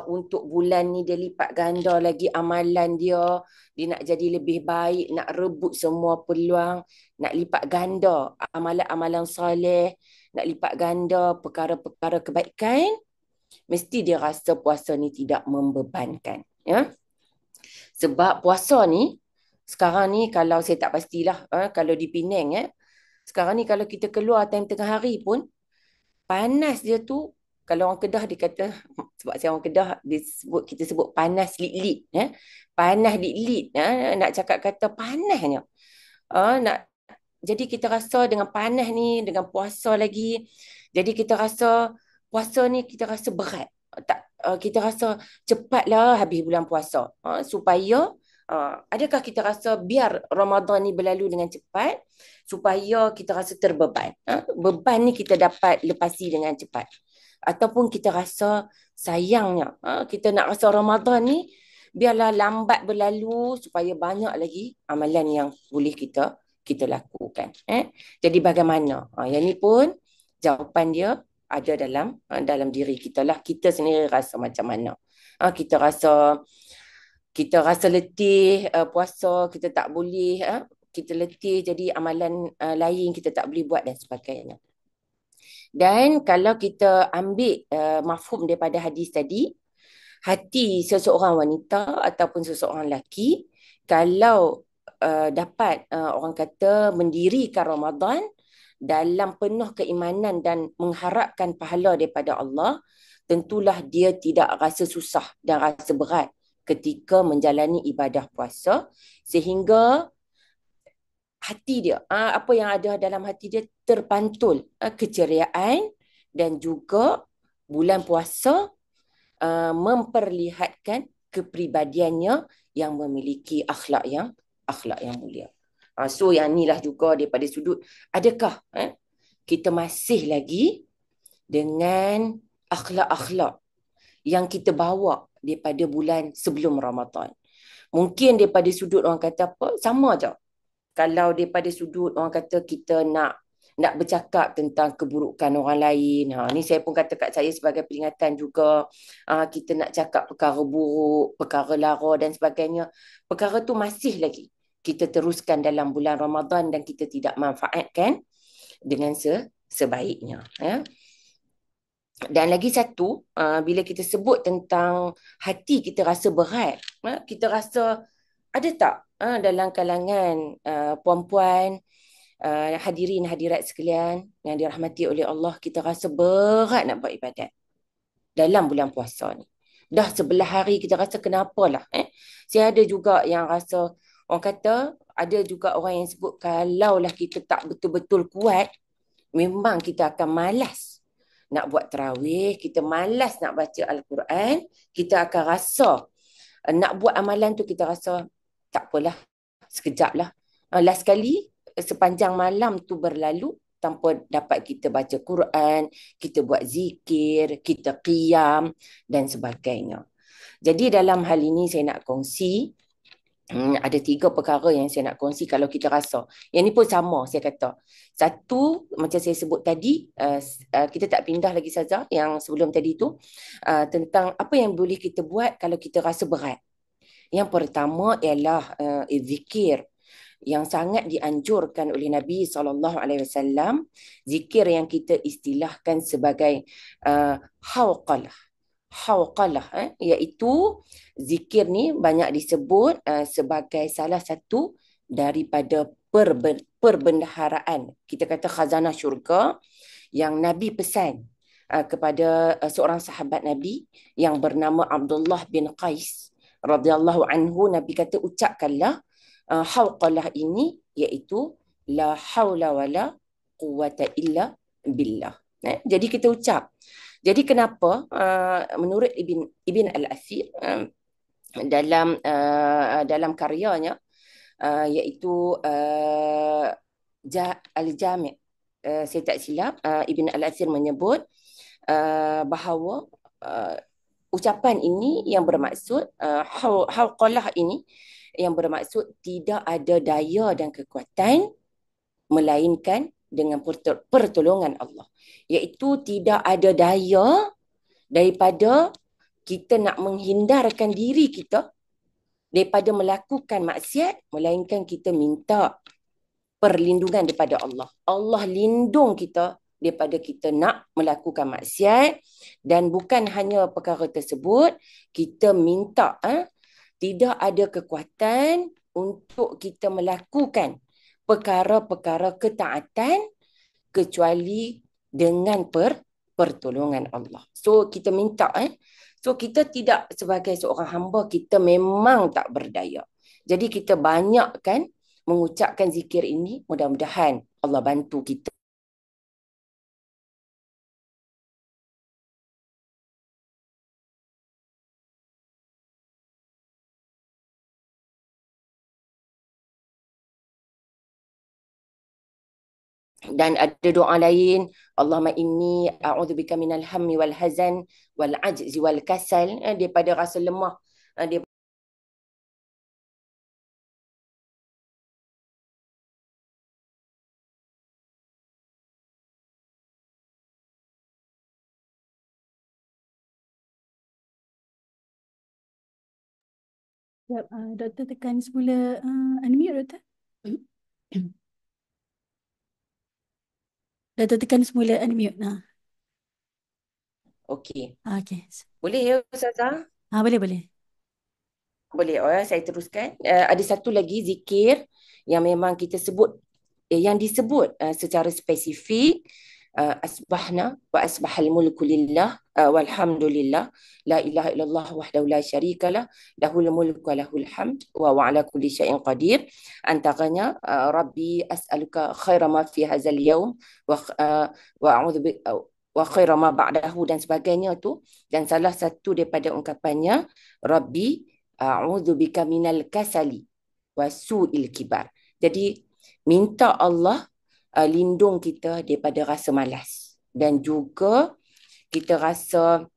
untuk bulan ni dia lipat ganda lagi amalan dia nak jadi lebih baik, nak rebut semua peluang, nak lipat ganda amalan-amalan soleh, nak lipat ganda perkara-perkara kebaikan, mesti dia rasa puasa ni tidak membebankan. Ya? Sebab puasa ni, sekarang ni kalau saya tak pastilah, kalau di Penang, sekarang ni kalau kita keluar time tengah hari pun, panas dia tu, kalau orang Kedah dia kata, sebab saya orang Kedah, kita sebut panas lit-lit. Panas lit-lit, nak cakap kata panasnya. Jadi kita rasa dengan panas ni, dengan puasa lagi, jadi kita rasa puasa ni kita rasa berat. Kita rasa cepatlah habis bulan puasa. Supaya adakah kita rasa biar Ramadan ni berlalu dengan cepat supaya kita rasa terbeban. Beban ni kita dapat lepasi dengan cepat. Ataupun kita rasa sayangnya kita nak rasa Ramadan ni biarlah lambat berlalu supaya banyak lagi amalan yang boleh kita lakukan. Jadi bagaimana? Yang ni pun jawapan dia ada dalam diri kita lah. Kita sendiri rasa macam mana. Kita rasa letih puasa, kita tak boleh, kita letih jadi amalan lain kita tak boleh buat dan sebagainya. Dan kalau kita ambil mafhum daripada hadis tadi, hati seseorang wanita ataupun seseorang lelaki kalau dapat orang kata mendirikan Ramadan dalam penuh keimanan dan mengharapkan pahala daripada Allah, tentulah dia tidak rasa susah dan rasa berat ketika menjalani ibadah puasa, sehingga hati dia, apa yang ada dalam hati dia terpantul keceriaan, dan juga bulan puasa memperlihatkan kepribadiannya yang memiliki akhlak yang mulia. So yang inilah juga daripada sudut, adakah kita masih lagi dengan akhlak-akhlak yang kita bawa daripada bulan sebelum Ramadan. Mungkin daripada sudut orang kata apa, sama je. Kalau daripada sudut orang kata kita nak bercakap tentang keburukan orang lain. Ni saya pun kata kat saya sebagai peringatan juga. Kita nak cakap perkara buruk, perkara lara dan sebagainya. Perkara tu masih lagi kita teruskan dalam bulan Ramadan dan kita tidak manfaatkan dengan sebaiknya. Ya. Dan lagi satu, bila kita sebut tentang hati kita rasa berat, kita rasa ada tak dalam kalangan puan-puan, hadirin hadirat sekalian yang dirahmati oleh Allah, kita rasa berat nak buat ibadat dalam bulan puasa ni. Dah 11 hari kita rasa kenapalah. Saya ada juga yang rasa, orang kata, ada juga orang yang sebut kalaulah kita tak betul-betul kuat, memang kita akan malas nak buat tarawih, kita malas nak baca Al-Quran, kita akan rasa nak buat amalan tu kita rasa tak apalah, sekejap lah. Last kali sepanjang malam tu berlalu tanpa dapat kita baca Quran, kita buat zikir, kita qiyam dan sebagainya. Jadi dalam hal ini saya nak kongsi, ada 3 perkara yang saya nak kongsi kalau kita rasa. Yang ni pun sama saya kata. Satu, macam saya sebut tadi, kita tak pindah lagi saja yang sebelum tadi tu, tentang apa yang boleh kita buat kalau kita rasa berat. Yang pertama ialah zikir yang sangat dianjurkan oleh Nabi SAW. Zikir yang kita istilahkan sebagai hawqalah. Hawqalah, iaitu zikir ni banyak disebut sebagai salah satu daripada perbendaharaan. Kita kata khazanah syurga yang Nabi pesan kepada seorang sahabat Nabi yang bernama Abdullah bin Qais radhiyallahu anhu. Nabi kata, ucapkanlah hawqalah ini, iaitu la haula wala quwata illa billah. Jadi kita ucap. Jadi kenapa menurut Ibn Al-Athir dalam karyanya iaitu Al-Jami', saya tak silap, Ibn Al-Athir menyebut bahawa ucapan ini yang bermaksud hawqalah ini yang bermaksud tidak ada daya dan kekuatan melainkan dengan pertolongan Allah. Iaitu tidak ada daya daripada kita nak menghindarkan diri kita daripada melakukan maksiat, melainkan kita minta perlindungan daripada Allah. Allah lindung kita daripada kita nak melakukan maksiat, dan bukan hanya perkara tersebut, kita minta tidak ada kekuatan untuk kita melakukan perkara-perkara ketaatan kecuali dengan pertolongan Allah. So kita minta so kita tidak, sebagai seorang hamba, kita memang tak berdaya. Jadi kita banyakkan mengucapkan zikir ini, mudah-mudahan Allah bantu kita. Dan ada doa lain, Allahumma inni a'udzubika minal hammi wal hazan wal ajzi wal kasal, daripada rasa lemah, dia Sekejap, doktor tekan semula unmute, doktor. Doktor tekan semula unmute. okey. Okay. Boleh ya Ustazah? Boleh, boleh. Boleh, saya teruskan. Ada satu lagi zikir yang memang kita sebut, yang disebut secara spesifik, asbahna wa asbahal mulku lillah walhamdulillah la ilaha illallah wahdahu la syarikalah lahul mulku wa lahul hamd wa ala kulli syai'in qadir. Antaranya rabbi as'aluka khaira ma fi hadzal yaum wa a'udzu wa khaira ma ba'dahu dan sebagainya tu. Dan salah satu daripada ungkapannya, rabbi a'udzu bika minal kasali wa su'il kibar. Jadi minta Allah lindung kita daripada rasa malas, dan juga kita rasa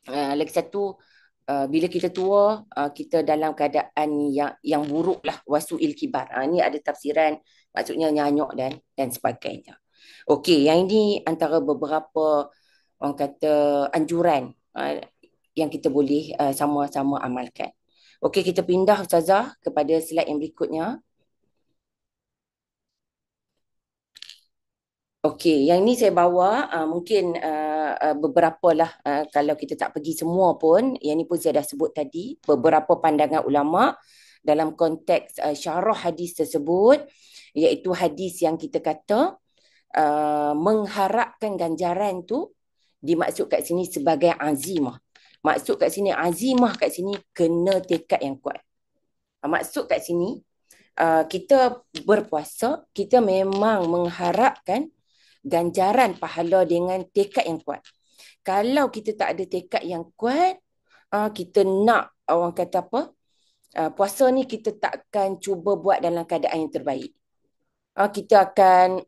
Lagi satu, bila kita tua, kita dalam keadaan yang buruk lah, wasu'il kibar. Ini ada tafsiran, maksudnya nyanyuk dan sebagainya. Okey, yang ini antara beberapa orang kata anjuran yang kita boleh sama-sama amalkan. Okey, kita pindah Ustazah kepada slide yang berikutnya. Okey, yang ini saya bawa mungkin beberapa lah, kalau kita tak pergi semua pun, yang ini pun saya dah sebut tadi, beberapa pandangan ulama dalam konteks syarah hadis tersebut, iaitu hadis yang kita kata mengharapkan ganjaran tu dimaksud kat sini sebagai azimah. Maksud kat sini azimah kat sini kena tekad yang kuat. Maksud kat sini kita berpuasa, kita memang mengharapkan ganjaran pahala dengan tekad yang kuat. Kalau kita tak ada tekad yang kuat, kita nak orang kata apa? Puasa ni kita takkan cuba buat dalam keadaan yang terbaik. Kita akan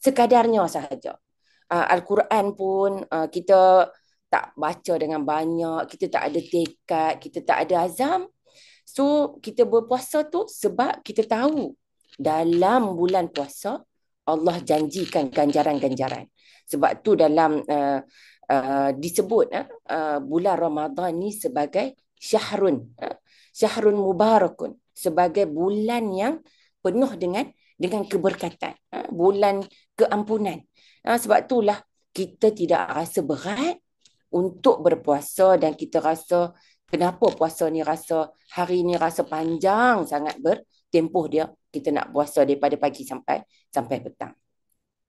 sekadarnya sahaja. Al-Quran pun kita tak baca dengan banyak, kita tak ada tekad, kita tak ada azam. So kita berpuasa tu sebab kita tahu dalam bulan puasa Allah janjikan ganjaran-ganjaran. Sebab tu dalam disebut bulan Ramadan ni sebagai syahrun mubarakun, sebagai bulan yang penuh dengan keberkatan, bulan keampunan. Sebab itulah kita tidak rasa berat untuk berpuasa, dan kita rasa kenapa puasa ni rasa, hari ni rasa panjang sangat bertempuh dia. Kita nak puasa daripada pagi sampai petang.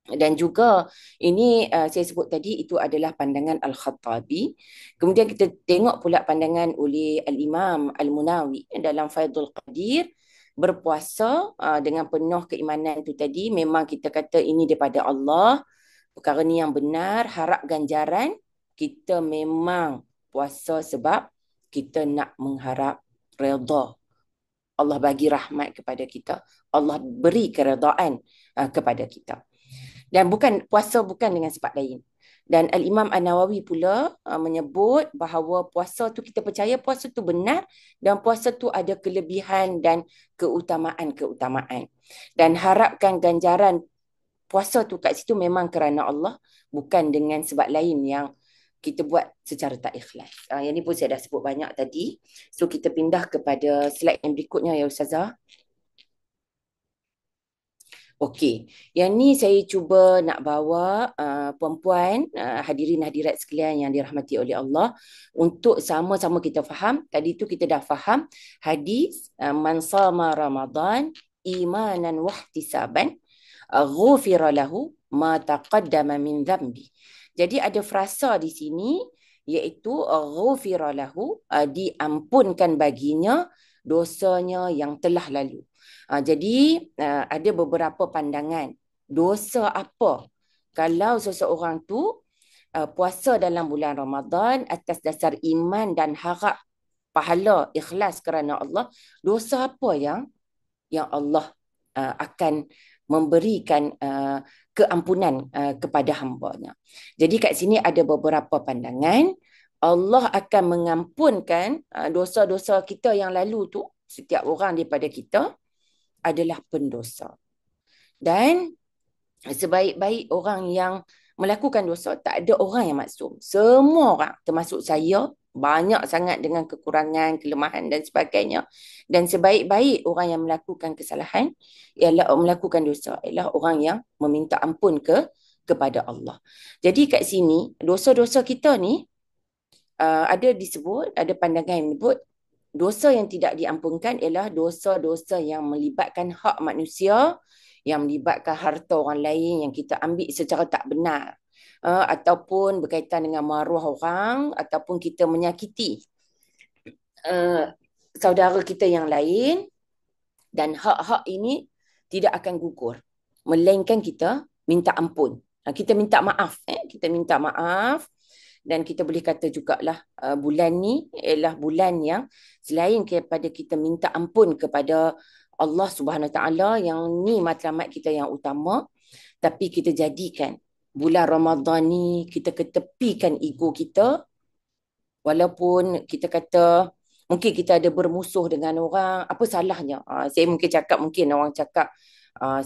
Dan juga ini saya sebut tadi itu adalah pandangan Al-Khattabi. Kemudian kita tengok pula pandangan oleh Al-Imam Al-Munawi dalam Faidul Qadir. Berpuasa dengan penuh keimanan itu tadi, memang kita kata ini daripada Allah, perkara ni yang benar, harap ganjaran. Kita memang puasa sebab kita nak mengharap redha. Allah bagi rahmat kepada kita, Allah beri keredaan kepada kita. Dan puasa bukan dengan sebab lain. Dan Al-Imam An-Nawawi pula menyebut bahawa puasa tu, kita percaya puasa tu benar, dan puasa tu ada kelebihan dan keutamaan. Dan harapkan ganjaran puasa tu kat situ memang kerana Allah, bukan dengan sebab lain yang kita buat secara tak ikhlas. Yang ni pun saya dah sebut banyak tadi. So kita pindah kepada slide yang berikutnya ya Ustazah. Okey, yang ni saya cuba nak bawa puan-puan, hadirin hadirat sekalian yang dirahmati oleh Allah, untuk sama-sama kita faham. Tadi tu kita dah faham hadis man sama Ramadan imanan wahtisaban ghufira lahu ma taqaddama min dhanbi. Jadi ada frasa di sini, iaitu ghufira lahu, diampunkan baginya dosanya yang telah lalu. Jadi ada beberapa pandangan. Dosa apa? Kalau seseorang tu puasa dalam bulan Ramadan atas dasar iman dan harap pahala ikhlas kerana Allah, dosa apa yang Allah akan memberikan keampunan kepada hamba-Nya. Jadi kat sini ada beberapa pandangan. Allah akan mengampunkan dosa-dosa kita yang lalu tu. Setiap orang daripada kita adalah pendosa. Dan sebaik-baik orang yang melakukan dosa, tak ada orang yang maksum. Semua orang, termasuk saya, banyak sangat dengan kekurangan, kelemahan dan sebagainya. Dan sebaik-baik orang yang melakukan kesalahan, ialah melakukan dosa, ialah orang yang meminta ampun kepada Allah. Jadi kat sini, dosa-dosa kita ni, ada disebut, ada pandangan yang menyebut, dosa yang tidak diampunkan ialah dosa-dosa yang melibatkan hak manusia, yang melibatkan harta orang lain yang kita ambil secara tak benar, ataupun berkaitan dengan maruah orang, ataupun kita menyakiti saudara kita yang lain. Dan hak-hak ini tidak akan gugur, melainkan kita minta ampun. Kita minta maaf. Kita minta maaf. Dan kita boleh kata jugalah bulan ni ialah bulan yang selain daripada kita minta ampun kepada Allah Subhanahu Wa Taala, yang ni matlamat kita yang utama, tapi kita jadikan bulan Ramadan ni, kita ketepikan ego kita, Walaupun kita kata mungkin kita ada bermusuh dengan orang, apa salahnya? Saya mungkin cakap, mungkin orang cakap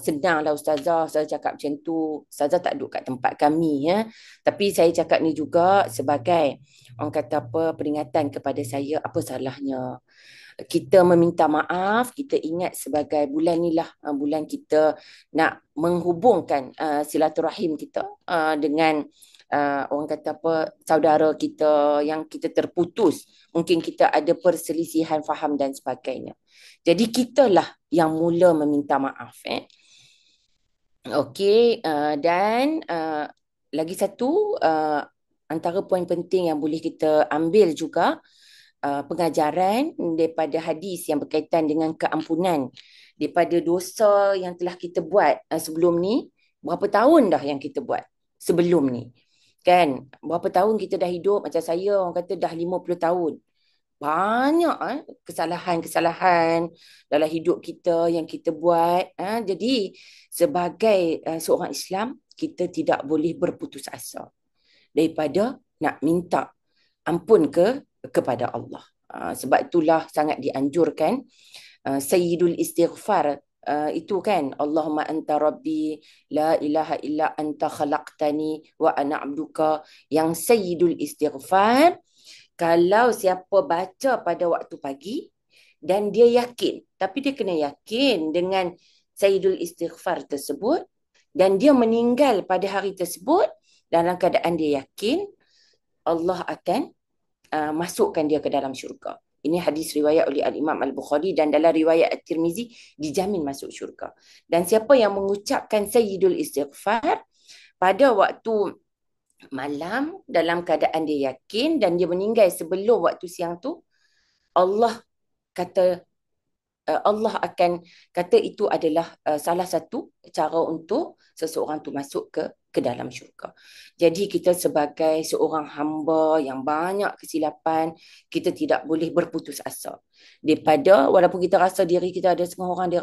senanglah ustazah, saya cakap macam tu. Ustazah tak duduk kat tempat kami ya. Tapi saya cakap ni juga sebagai orang kata apa, peringatan kepada saya, apa salahnya kita meminta maaf, kita ingat sebagai bulan ni lah bulan kita nak menghubungkan silaturahim kita dengan orang kata apa, saudara kita yang kita terputus, mungkin kita ada perselisihan faham dan sebagainya. Jadi kitalah yang mula meminta maaf. Okey, dan lagi satu antara poin penting yang boleh kita ambil juga pengajaran daripada hadis yang berkaitan dengan keampunan daripada dosa yang telah kita buat sebelum ni. Berapa tahun dah yang kita buat sebelum ni, kan? Berapa tahun kita dah hidup, macam saya orang kata dah 50 tahun. Banyak kesalahan-kesalahan dalam hidup kita yang kita buat. Jadi sebagai seorang Islam, kita tidak boleh berputus asa daripada nak minta ampun kepada Allah. Sebab itulah sangat dianjurkan Sayyidul Istighfar, itu kan, Allahumma anta rabbi la ilaha illa anta khalaqtani wa ana abduka. Yang Sayyidul Istighfar, kalau siapa baca pada waktu pagi dan dia yakin, tapi dia kena yakin dengan Sayyidul Istighfar tersebut, dan dia meninggal pada hari tersebut dalam keadaan dia yakin, Allah akan masukkan dia ke dalam syurga. Ini hadis riwayat oleh Al-Imam Al-Bukhari, dan dalam riwayat At-Tirmizi dijamin masuk syurga. Dan siapa yang mengucapkan Sayyidul Istighfar pada waktu malam dalam keadaan dia yakin dan dia meninggal sebelum waktu siang tu, Allah kata Allah akan kata itu adalah salah satu cara untuk seseorang tu masuk ke dalam syurga. Jadi kita sebagai seorang hamba yang banyak kesilapan, kita tidak boleh berputus asa. Daripada walaupun kita rasa diri kita, ada setengah orang dia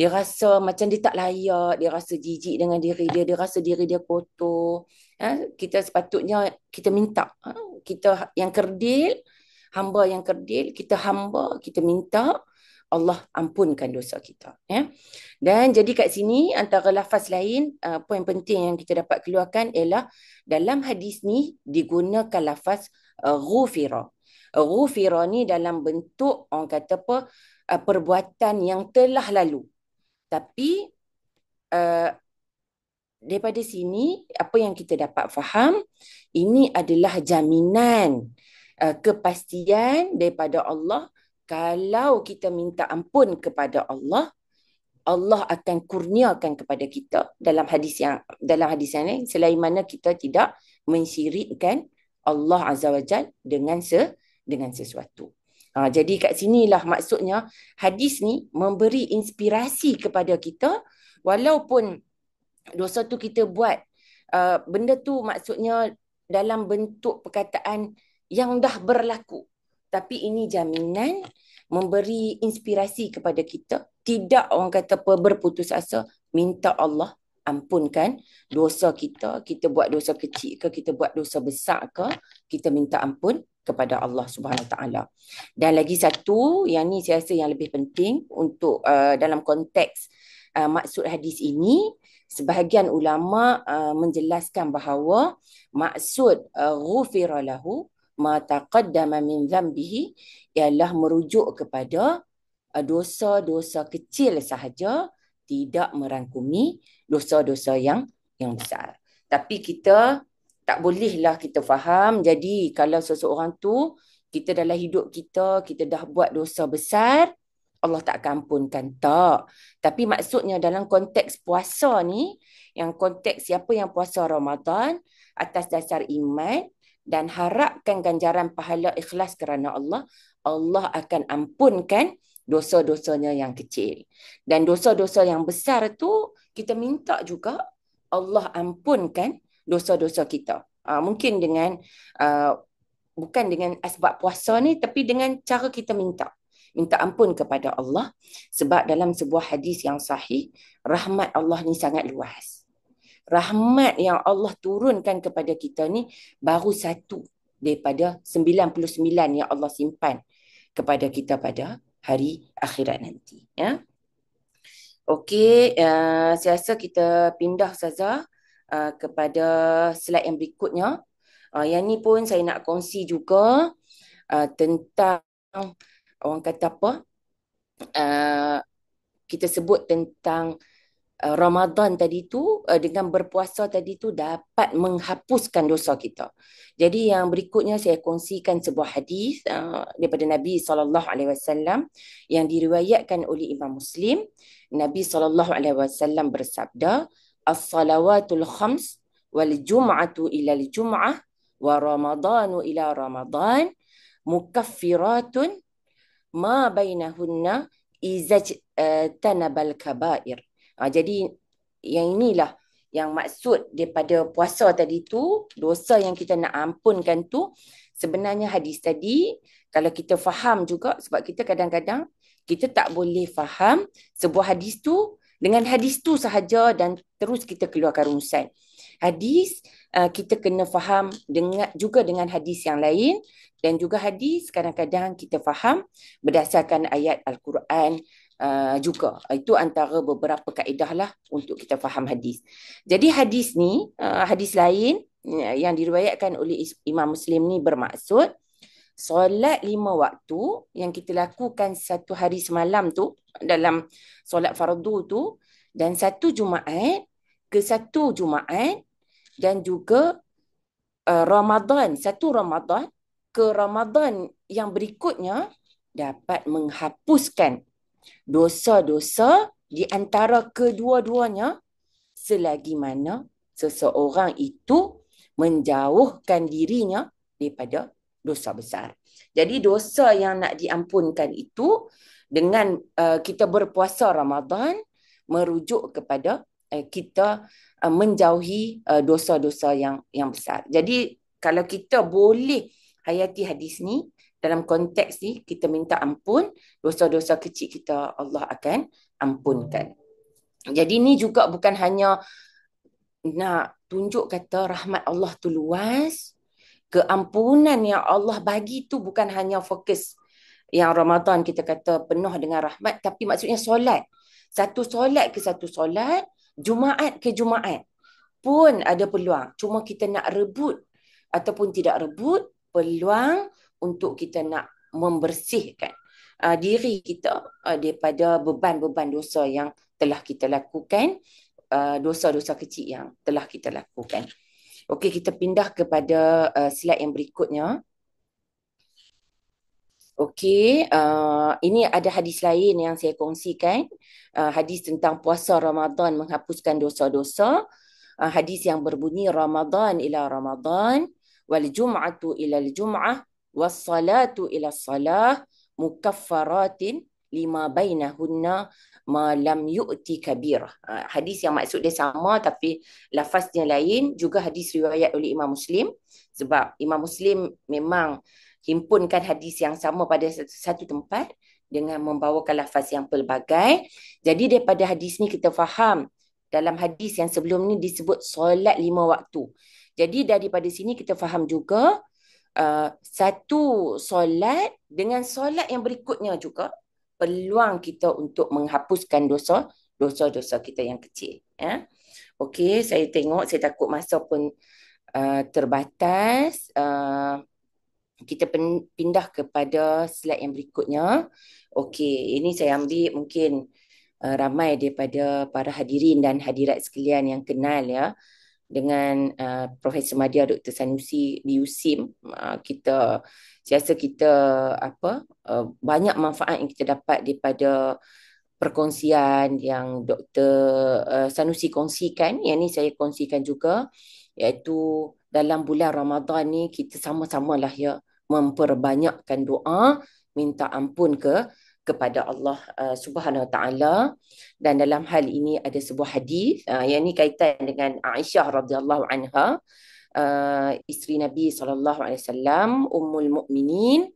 rasa macam dia tak layak, dia rasa jijik dengan diri dia rasa diri dia kotor. Kita sepatutnya kita minta, kita yang kerdil, hamba yang kerdil, kita hamba, kita minta Allah ampunkan dosa kita. Dan jadi kat sini antara lafaz lain, poin penting yang kita dapat keluarkan ialah dalam hadis ni digunakan lafaz ghufira. Ghufira ni dalam bentuk orang kata apa, perbuatan yang telah lalu. Tapi daripada sini apa yang kita dapat faham, ini adalah jaminan kepastian daripada Allah. Kalau kita minta ampun kepada Allah, Allah akan kurniakan kepada kita dalam hadis yang lain, selain mana kita tidak mensyirikkan Allah Azza wa Jal dengan sesuatu. Jadi kat sinilah maksudnya hadis ni memberi inspirasi kepada kita, walaupun dosa tu kita buat, benda tu maksudnya dalam bentuk perkataan yang dah berlaku, tapi ini jaminan memberi inspirasi kepada kita, tidak orang kata apa berputus asa, minta Allah ampunkan dosa kita. Kita buat dosa kecil ke, kita buat dosa besar ke, kita minta ampun kepada Allah Subhanahu Wa Taala. Dan lagi satu yang ni saya rasa yang lebih penting untuk dalam konteks maksud hadis ini, sebahagian ulama menjelaskan bahawa maksud ghufira lahu ma taqaddama min dhanbihi ialah merujuk kepada dosa-dosa kecil sahaja, tidak merangkumi dosa-dosa yang besar. Tapi kita tak bolehlah kita faham, jadi kalau seseorang tu kita dalam hidup kita dah buat dosa besar, Allah tak akan ampunkan. Tak. Tapi maksudnya dalam konteks puasa ni, yang konteks siapa yang puasa Ramadan atas dasar iman dan harapkan ganjaran pahala ikhlas kerana Allah, Allah akan ampunkan dosa-dosanya yang kecil. Dan dosa-dosa yang besar tu kita minta juga Allah ampunkan dosa-dosa kita. Mungkin dengan bukan dengan asbab puasa ni, tapi dengan cara kita minta ampun kepada Allah. Sebab dalam sebuah hadis yang sahih, rahmat Allah ni sangat luas. Rahmat yang Allah turunkan kepada kita ni baru satu. daripada 99 yang Allah simpan kepada kita pada hari akhirat nanti. Ya. Okey, saya rasa kita pindah saja kepada slide yang berikutnya. Yang ni pun saya nak kongsi juga tentang orang kata apa? Uh, kita sebut tentang Ramadan tadi tu, dengan berpuasa tadi tu dapat menghapuskan dosa kita. Jadi yang berikutnya saya kongsikan sebuah hadis daripada Nabi SAW yang diriwayatkan oleh Imam Muslim. Nabi SAW bersabda, "As-salawatul khams wal jum'atu ila al-jum'ah wa ramadanu ila ramadan mukaffiratun ma bainahunna izaj tanabal kabair." Jadi yang inilah yang maksud daripada puasa tadi tu, dosa yang kita nak ampunkan tu, sebenarnya hadis tadi, kalau kita faham juga, sebab kita kadang-kadang, kita tak boleh faham sebuah hadis tu dengan hadis tu sahaja dan terus kita keluarkan rumusan. Hadis, kita kena faham juga dengan hadis yang lain, dan juga hadis kadang-kadang kita faham berdasarkan ayat Al-Quran juga. Itu antara beberapa kaedah lah untuk kita faham hadis. Jadi hadis ni, hadis lain yang diriwayatkan oleh Imam Muslim ni bermaksud solat 5 waktu yang kita lakukan satu hari semalam tu dalam solat fardu tu, dan satu Jumaat ke satu Jumaat, dan juga satu Ramadan ke Ramadan yang berikutnya dapat menghapuskan dosa-dosa di antara kedua-duanya selagi mana seseorang itu menjauhkan dirinya daripada dosa besar. Jadi dosa yang nak diampunkan itu dengan kita berpuasa Ramadan merujuk kepada kita menjauhi dosa-dosa yang besar. Jadi kalau kita boleh hayati hadis ni, dalam konteks ni kita minta ampun, dosa-dosa kecil kita Allah akan ampunkan. Jadi ni juga bukan hanya nak tunjuk kata rahmat Allah tu luas, keampunan yang Allah bagi tu bukan hanya fokus yang Ramadan kita kata penuh dengan rahmat, tapi maksudnya solat. Satu solat ke satu solat, Jumaat ke Jumaat pun ada peluang. Cuma kita nak rebut ataupun tidak rebut peluang untuk kita nak membersihkan diri kita daripada beban-beban dosa yang telah kita lakukan, dosa-dosa kecil yang telah kita lakukan. Okey, kita pindah kepada slide yang berikutnya. Okey, ini ada hadis lain yang saya kongsikan. Hadis tentang puasa Ramadan menghapuskan dosa-dosa. Hadis yang berbunyi Ramadan ila Ramadan wal jum'atu ila al jum'ah was salatu ila salah mukaffaratin lima bainahunna ma lam yu'ti kabirah. Hadis yang maksud dia sama tapi lafaznya lain, juga hadis riwayat oleh Imam Muslim, sebab Imam Muslim memang himpunkan hadis yang sama pada satu tempat dengan membawakan lafaz yang pelbagai. Jadi daripada hadis ni kita faham, dalam hadis yang sebelum ni disebut solat 5 waktu. Jadi daripada sini kita faham juga satu solat dengan solat yang berikutnya juga peluang kita untuk menghapuskan dosa-dosa kita yang kecil. Ya. Okey, saya tengok, saya takut masa pun terbatas. Kita pindah kepada slide yang berikutnya. Okey, ini saya ambil mungkin ramai daripada para hadirin dan hadirat sekalian yang kenal ya dengan Profesor Madya Dr. Sanusi di USIM. Saya rasa kita banyak manfaat yang kita dapat daripada perkongsian yang Dr. Sanusi kongsikan. Yang ni saya kongsikan juga, iaitu dalam bulan Ramadan ni kita sama-sama lah ya memperbanyakkan doa minta ampun kepada Allah Subhanahu Wa Taala. Dan dalam hal ini ada sebuah hadis yang ni kaitan dengan Aisyah radhiyallahu anha, isteri Nabi sallallahu alaihi wasallam, ummul mukminin.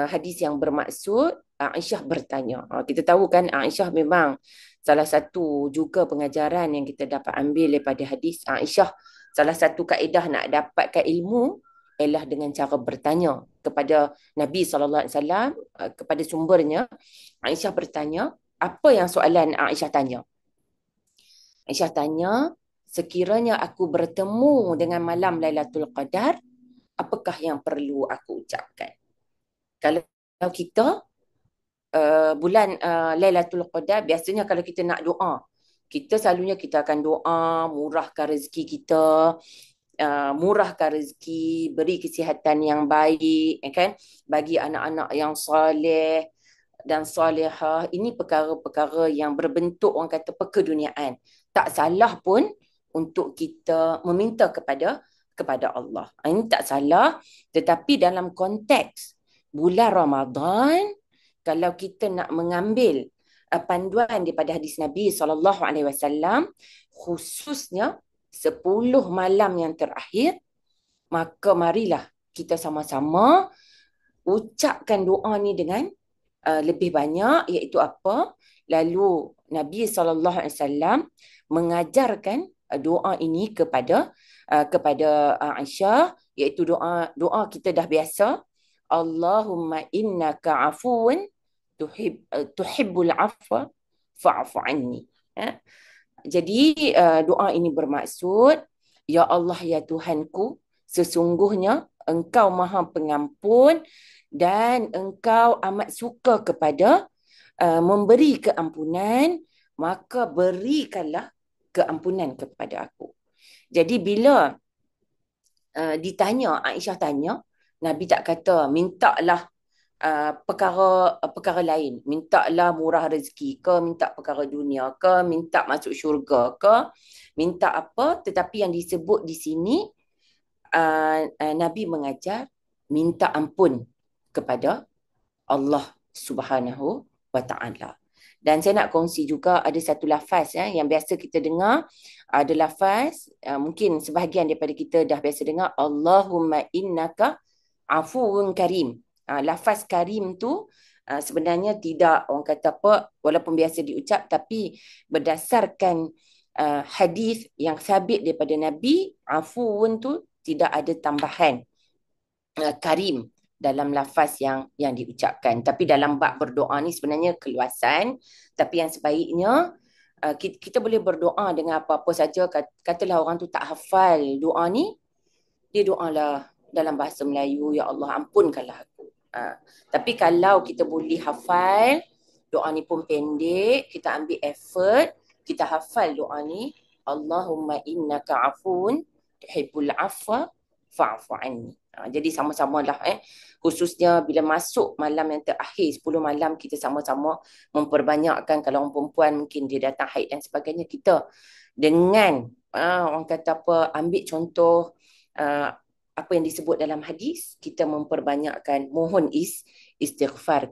Hadis yang bermaksud Aisyah bertanya. Kita tahu kan Aisyah memang salah satu juga pengajaran yang kita dapat ambil daripada hadis Aisyah. Salah satu kaedah nak dapatkan ilmu ialah dengan cara bertanya kepada Nabi SAW, kepada sumbernya. Aisyah bertanya, apa yang soalan Aisyah tanya? Aisyah tanya, sekiranya aku bertemu dengan malam Lailatul Qadar, apakah yang perlu aku ucapkan? Kalau kita bulan Lailatul Qadar, biasanya kalau kita nak doa, kita selalunya kita akan doa murahkan rezeki kita, murahkan rezeki, beri kesihatan yang baik, kan? Bagi anak-anak yang soleh dan solehah. Ini perkara-perkara yang berbentuk orang kata pekeduniaan. Tak salah pun untuk kita meminta kepada Allah. Ini tak salah, tetapi dalam konteks bulan Ramadan, kalau kita nak mengambil panduan daripada hadis Nabi SAW, khususnya 10 malam yang terakhir, maka marilah kita sama-sama ucapkan doa ni dengan lebih banyak, iaitu apa? Lalu Nabi SAW mengajarkan doa ini kepada Aisyah, iaitu doa kita dah biasa, Allahumma innaka afuun tuhibbul afwa fa'fu anni. Jadi doa ini bermaksud, ya Allah ya Tuhanku, sesungguhnya Engkau Maha Pengampun dan Engkau amat suka kepada memberi keampunan, maka berikanlah keampunan kepada aku. Jadi bila ditanya, Aisyah tanya, Nabi tak kata mintalah perkara lain, mintalah murah rezeki ke, minta perkara dunia ke, minta masuk syurga ke, minta apa, tetapi yang disebut di sini Nabi mengajar minta ampun kepada Allah Subhanahu wa taala. Dan saya nak kongsi juga ada satu lafaz yang biasa kita dengar, ada lafaz mungkin sebahagian daripada kita dah biasa dengar, Allahumma innaka afuwun karim. Lafaz karim tu sebenarnya tidak orang kata apa, walaupun biasa diucap, tapi berdasarkan hadis yang sabit daripada Nabi, afuwun tu tidak ada tambahan karim dalam lafaz yang diucapkan. Tapi dalam bab berdoa ni sebenarnya keluasan, tapi yang sebaiknya kita boleh berdoa dengan apa-apa saja. Katalah orang tu tak hafal doa ni, dia doalah dalam bahasa Melayu, ya Allah ampunkanlah aku. Tapi kalau kita boleh hafal, doa ni pun pendek, kita ambil effort, kita hafal doa ni, Allahumma innaka afun tuhibbul afwa fa'fu anni. Jadi sama-sama lah khususnya bila masuk malam yang terakhir, 10 malam, kita sama-sama memperbanyakkan. Kalau orang perempuan mungkin dia datang haid dan sebagainya, kita dengan orang kata apa, ambil contoh apa yang disebut dalam hadis, kita memperbanyakkan mohon istighfar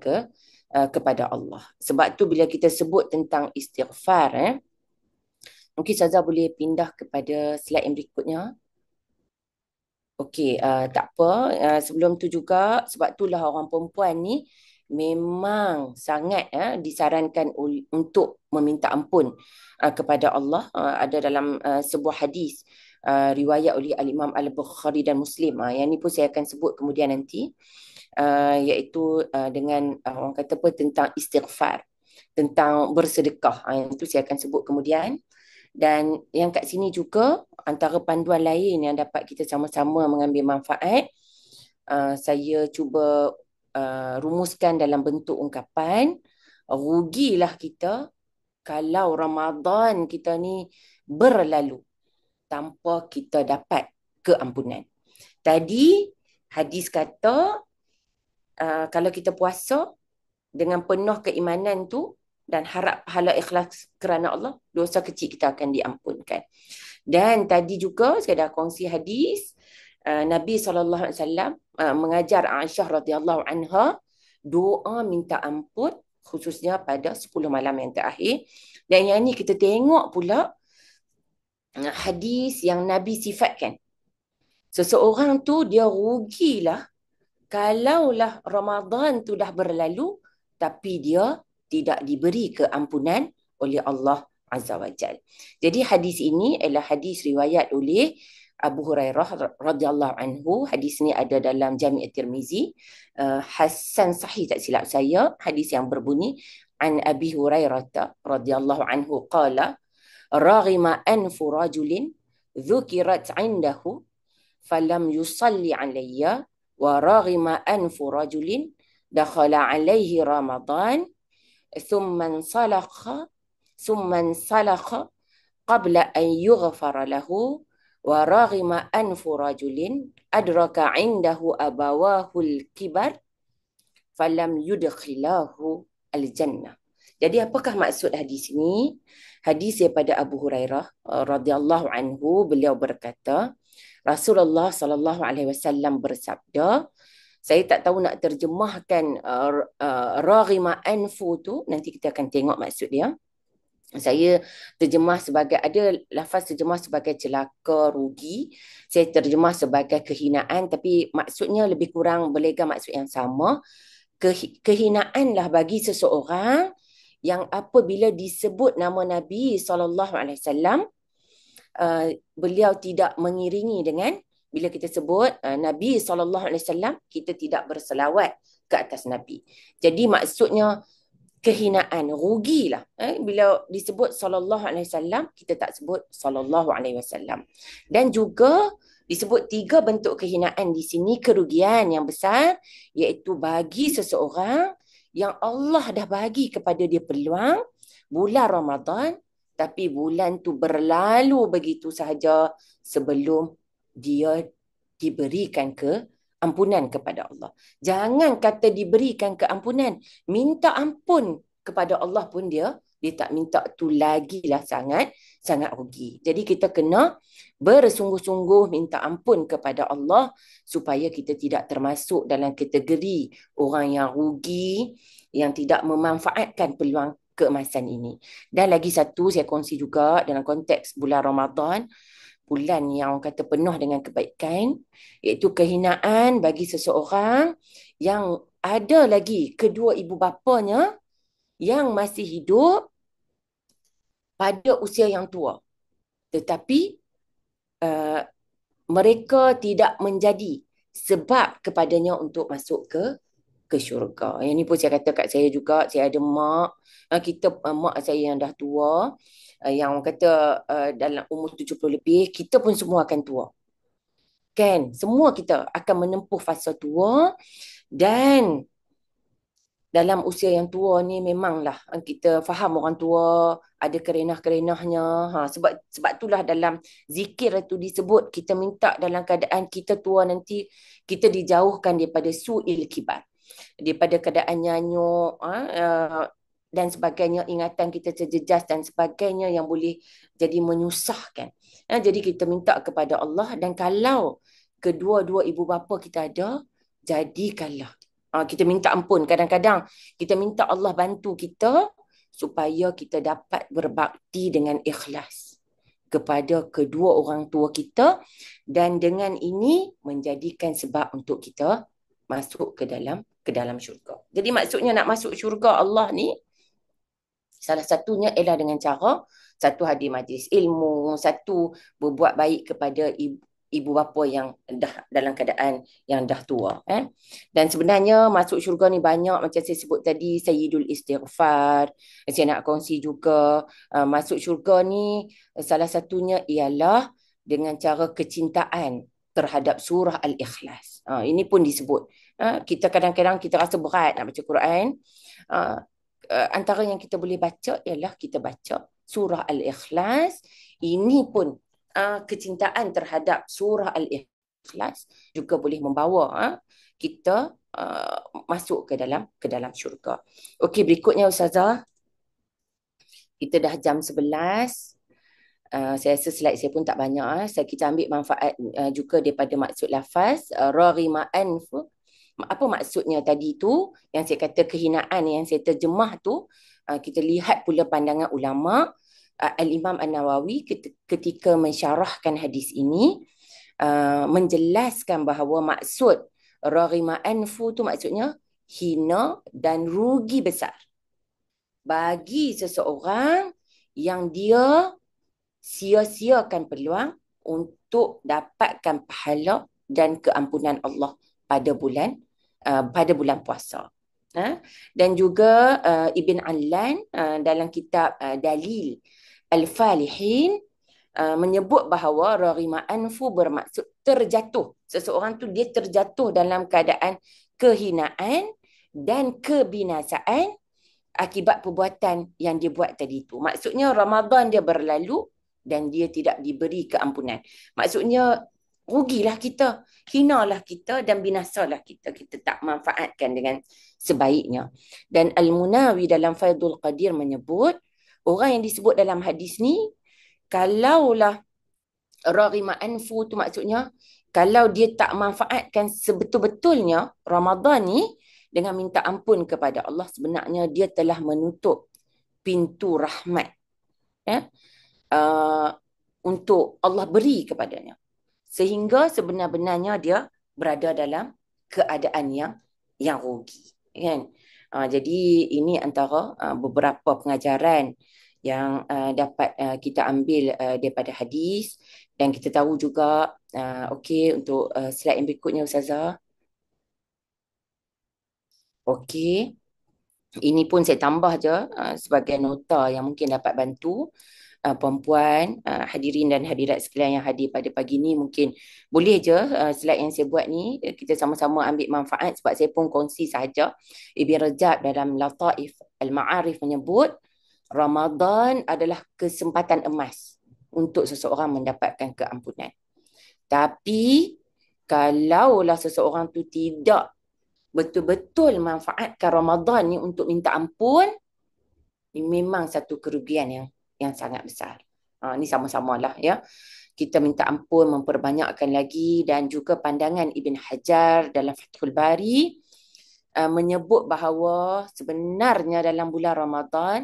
kepada Allah. Sebab tu bila kita sebut tentang istighfar, mungkin Saza boleh pindah kepada slide yang berikutnya. Okey, tak apa. Sebelum tu juga, sebab itulah orang perempuan ni memang sangat disarankan untuk meminta ampun kepada Allah. Ada dalam sebuah hadis riwayat oleh Al-Imam Al-Bukhari dan Muslim. Yang ni pun saya akan sebut kemudian nanti. Iaitu dengan orang kata apa, tentang istighfar, tentang bersedekah. Yang itu saya akan sebut kemudian. Dan yang kat sini juga antara panduan lain yang dapat kita sama-sama mengambil manfaat, saya cuba rumuskan dalam bentuk ungkapan, rugilah kita kalau Ramadan kita ni berlalu tanpa kita dapat keampunan. Tadi hadis kata kalau kita puasa dengan penuh keimanan tu dan harap pahala ikhlas kerana Allah, dosa kecil kita akan diampunkan. Dan tadi juga saya dah kongsi hadis, Nabi SAW mengajar Aisyah radhiyallahu anha doa minta ampun khususnya pada 10 malam yang terakhir. Dan yang ni kita tengok pula hadis yang Nabi sifatkan. Seseorang tu dia rugilah kalaulah Ramadan tu dah berlalu tapi dia tidak diberi keampunan oleh Allah Azza wa Jal. Jadi hadis ini adalah hadis riwayat oleh Abu Hurairah radhiyallahu anhu. Hadis ni ada dalam Jami' at-Tirmizi. Hasan sahih tak silap saya. Hadis yang berbunyi an Abi Hurairah radhiyallahu anhu qala raghima anfu rajulin dzukirat indahu falam yusalli alayya wa raghima anfu rajulin dakhala alayhi Ramadan thumma salakha qabla an yughfara lahu wa raghima anfu rajulin adraka indahu abawahul kibar falam yudkhilahu al-jannah. Jadi apakah maksud hadis ini? Hadis daripada Abu Hurairah radhiyallahu anhu, beliau berkata, Rasulullah sallallahu alaihi wasallam bersabda, saya tak tahu nak terjemahkan raghima anfu tu, nanti kita akan tengok maksud dia. Saya terjemah sebagai, ada lafaz terjemah sebagai celaka, rugi. Saya terjemah sebagai kehinaan, tapi maksudnya lebih kurang berlega maksud yang sama. Kehinaanlah bagi seseorang yang apabila disebut nama Nabi SAW, beliau tidak mengiringi dengan, bila kita sebut Nabi SAW, kita tidak berselawat ke atas Nabi. Jadi maksudnya kehinaan, rugilah. Bila disebut sallallahu alaihi wasallam, kita tak sebut sallallahu alaihi wasallam. Dan juga disebut 3 bentuk kehinaan di sini, kerugian yang besar, iaitu bagi seseorang yang Allah dah bagi kepada dia peluang bulan Ramadan, tapi bulan tu berlalu begitu sahaja sebelum dia diberikan ampunan kepada Allah. Jangan kata diberikan keampunan, minta ampun kepada Allah pun dia tak minta, tu lagilah sangat rugi. Jadi kita kena bersungguh-sungguh minta ampun kepada Allah supaya kita tidak termasuk dalam kategori orang yang rugi, yang tidak memanfaatkan peluang keemasan ini. Dan lagi satu saya kongsi juga dalam konteks bulan Ramadan, bulan yang orang kata penuh dengan kebaikan, iaitu kehinaan bagi seseorang yang ada lagi kedua ibu bapanya yang masih hidup pada usia yang tua. Tetapi mereka tidak menjadi sebab kepadanya untuk masuk ke syurga. Yang ni pun saya kata kat saya juga, saya ada mak, mak saya yang dah tua, yang orang kata dalam umur 70 lebih, kita pun semua akan tua. Kan? Semua kita akan menempuh fasa tua, dan dalam usia yang tua ni memanglah kita faham orang tua ada kerenah-kerenahnya. Sebab itulah dalam zikir itu disebut kita minta dalam keadaan kita tua nanti, kita dijauhkan daripada su'il kibar, daripada keadaan nyanyuk, dan sebagainya, ingatan kita terjejas dan sebagainya yang boleh jadi menyusahkan. Jadi kita minta kepada Allah, dan kalau kedua-dua ibu bapa kita ada, jadikanlah. Kita minta ampun. Kadang-kadang kita minta Allah bantu kita supaya kita dapat berbakti dengan ikhlas kepada kedua orang tua kita, dan dengan ini menjadikan sebab untuk kita masuk ke dalam syurga. Jadi maksudnya nak masuk syurga Allah ni, salah satunya ialah dengan cara, satu hadir majlis ilmu, satu berbuat baik kepada ibu bapa yang dah dalam keadaan yang dah tua. Dan sebenarnya masuk syurga ni banyak, macam saya sebut tadi, Sayyidul Istighfar. Saya nak kongsi juga, masuk syurga ni salah satunya ialah dengan cara kecintaan terhadap surah Al-Ikhlas. Ini pun disebut. Kita kadang-kadang kita rasa berat nak baca Quran. Antara yang kita boleh baca ialah kita baca surah Al-Ikhlas. Ini pun kecintaan terhadap surah Al-Ikhlas juga boleh membawa kita masuk ke dalam syurga. Okey, berikutnya Ustazah. Kita dah jam 11. Saya rasa slide saya pun tak banyak. Kita ambil manfaat juga daripada maksud lafaz raghima anfu. Apa maksudnya tadi tu, yang saya kata kehinaan yang saya terjemah tu, kita lihat pula pandangan ulama. Al-Imam An-Nawawi ketika mensyarahkan hadis ini, menjelaskan bahawa maksud raghima anfu tu maksudnya hina dan rugi besar bagi seseorang yang dia sia-siakan peluang untuk dapatkan pahala dan keampunan Allah pada bulan puasa. Dan juga Ibn Allan dalam kitab Dalil Al-Falihin menyebut bahawa raghima anfu bermaksud terjatuh. Seseorang tu dia terjatuh dalam keadaan kehinaan dan kebinasaan akibat perbuatan yang dia buat tadi tu. Maksudnya Ramadan dia berlalu dan dia tidak diberi keampunan. Maksudnya rugilah kita, hinalah kita dan binasalah kita. Kita tak manfaatkan dengan sebaiknya. Dan Al-Munawi dalam Faidul Qadir menyebut, orang yang disebut dalam hadis ni, kalaulah raghima anfu tu maksudnya, kalau dia tak manfaatkan sebetul-betulnya Ramadan ni dengan minta ampun kepada Allah, sebenarnya dia telah menutup pintu rahmat, ya, uh, untuk Allah beri kepadanya. Sehingga sebenar-benarnya dia berada dalam keadaan yang rugi. Kan? Jadi ini antara beberapa pengajaran yang dapat kita ambil daripada hadis, dan kita tahu juga, okey, untuk slide yang berikutnya Ustazah. Okey, ini pun saya tambah je sebagai nota yang mungkin dapat bantu perempuan, hadirin dan hadirat sekalian yang hadir pada pagi ni. Mungkin boleh je slide yang saya buat ni kita sama-sama ambil manfaat, sebab saya pun kongsi sahaja. Ibn Rajab dalam Lataif Al-Ma'arif menyebut Ramadan adalah kesempatan emas untuk seseorang mendapatkan keampunan. Tapi kalaulah seseorang tu tidak betul-betul manfaatkan Ramadan ni untuk minta ampun, ini memang satu kerugian yang sangat besar. Ini sama-sama lah, ya. Kita minta ampun, memperbanyakkan lagi. Dan juga pandangan Ibn Hajar dalam Fathul Bari menyebut bahawa sebenarnya dalam bulan Ramadan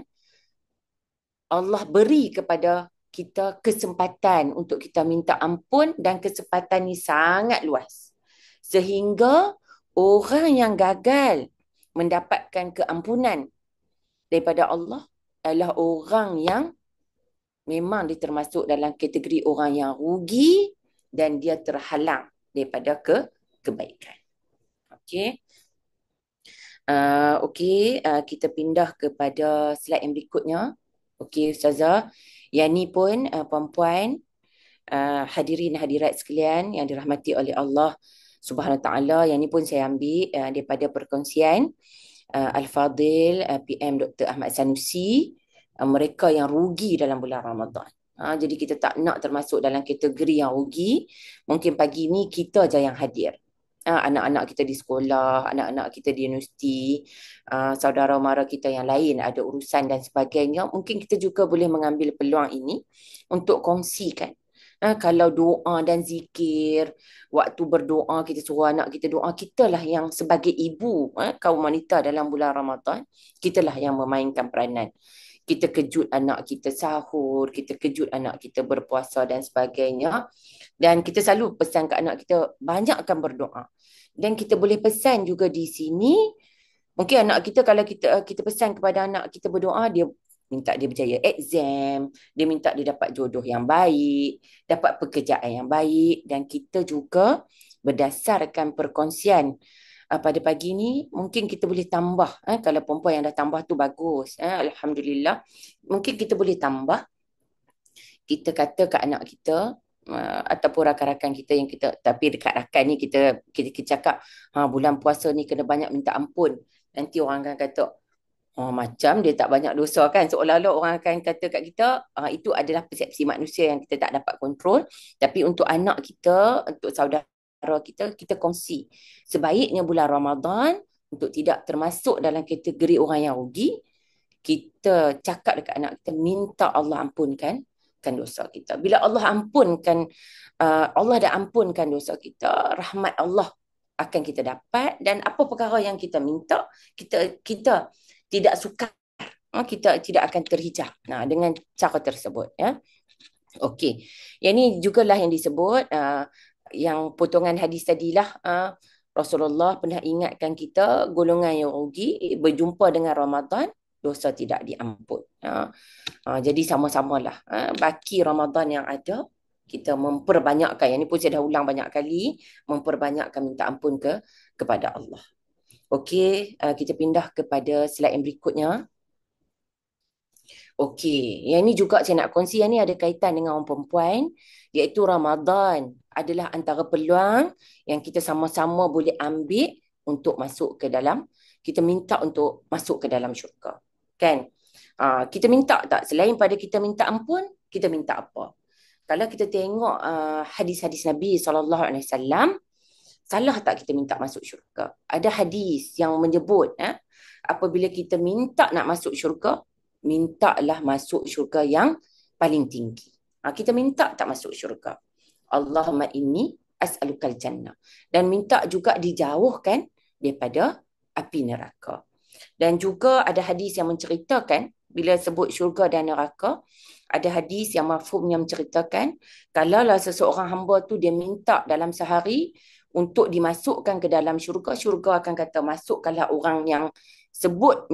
Allah beri kepada kita kesempatan untuk kita minta ampun, dan kesempatan ni sangat luas. Sehingga orang yang gagal mendapatkan keampunan daripada Allah adalah orang yang memang dia termasuk dalam kategori orang yang rugi dan dia terhalang daripada kebaikan. Okey. Kita pindah kepada slide yang berikutnya. Okey Ustazah, yang ni pun perempuan, hadirin hadirat sekalian yang dirahmati oleh Allah Subhanahu Wa Taala, yang ni pun saya ambil daripada perkongsian Al-Fadil PM Dr. Ahmad Sanusi, mereka yang rugi dalam bulan Ramadan. Jadi kita tak nak termasuk dalam kategori yang rugi. Mungkin pagi ni kita je yang hadir. Anak-anak kita di sekolah, anak-anak kita di universiti, saudara mara kita yang lain ada urusan dan sebagainya. Mungkin kita juga boleh mengambil peluang ini untuk kongsikan. Kalau doa dan zikir, waktu berdoa kita suruh anak kita doa, kitalah yang sebagai ibu kaum wanita dalam bulan Ramadan, kitalah yang memainkan peranan. Kita kejut anak kita sahur, kita kejut anak kita berpuasa dan sebagainya. Dan kita selalu pesan ke anak kita, banyakkan berdoa. Dan kita boleh pesan juga di sini, mungkin anak kita, kalau kita pesan kepada anak kita berdoa, dia minta dia berjaya exam, dia minta dia dapat jodoh yang baik, dapat pekerjaan yang baik. Dan kita juga berdasarkan perkongsian pada pagi ni, mungkin kita boleh tambah, kalau perempuan yang dah tambah tu bagus, Alhamdulillah. Mungkin kita boleh tambah, kita kata ke anak kita, ataupun rakan-rakan kita yang kita, tapi dekat rakan ni kita cakap, bulan puasa ni kena banyak minta ampun. Nanti orang akan kata, macam dia tak banyak dosa kan. Seolah-olah orang akan kata kat kita, itu adalah persepsi manusia yang kita tak dapat kontrol. Tapi untuk anak kita, untuk saudara kita, kita kongsi. Sebaiknya bulan Ramadan, untuk tidak termasuk dalam kategori orang yang rugi, kita cakap dekat anak kita, minta Allah ampunkan dosa kita. Bila Allah ampunkan, Allah dah ampunkan dosa kita, rahmat Allah akan kita dapat. Dan apa perkara yang kita minta, kita tidak sukar, kita tidak akan terhijab dengan cara tersebut, ya. Okey, yang ni jugalah yang disebut, yang potongan hadis tadilah, Rasulullah pernah ingatkan kita, golongan yang rugi berjumpa dengan Ramadan, dosa tidak diampun. Jadi sama-samalah, baki Ramadan yang ada, kita memperbanyakkan, yang ni pun saya dah ulang banyak kali, memperbanyakkan minta ampun kepada Allah. Okey, kita pindah kepada slide yang berikutnya. Okey, yang ni juga saya nak kongsi, yang ni ada kaitan dengan orang perempuan, iaitu Ramadan adalah antara peluang yang kita sama-sama boleh ambil untuk masuk ke dalam, kita minta untuk masuk ke dalam syurga. Kan? Kita minta tak? Selain pada kita minta ampun, kita minta apa? Kalau kita tengok hadis-hadis Nabi SAW, salah tak kita minta masuk syurga? Ada hadis yang menyebut apabila kita minta nak masuk syurga, mintalah masuk syurga yang paling tinggi. Kita minta tak masuk syurga. Allahumma inni as'alukal jannah. Dan minta juga dijauhkan daripada api neraka. Dan juga ada hadis yang menceritakan, bila sebut syurga dan neraka, ada hadis yang mafhumnya menceritakan, kalaulah seseorang hamba tu dia minta dalam sehari untuk dimasukkan ke dalam syurga, syurga akan kata masukkanlah orang yang sebut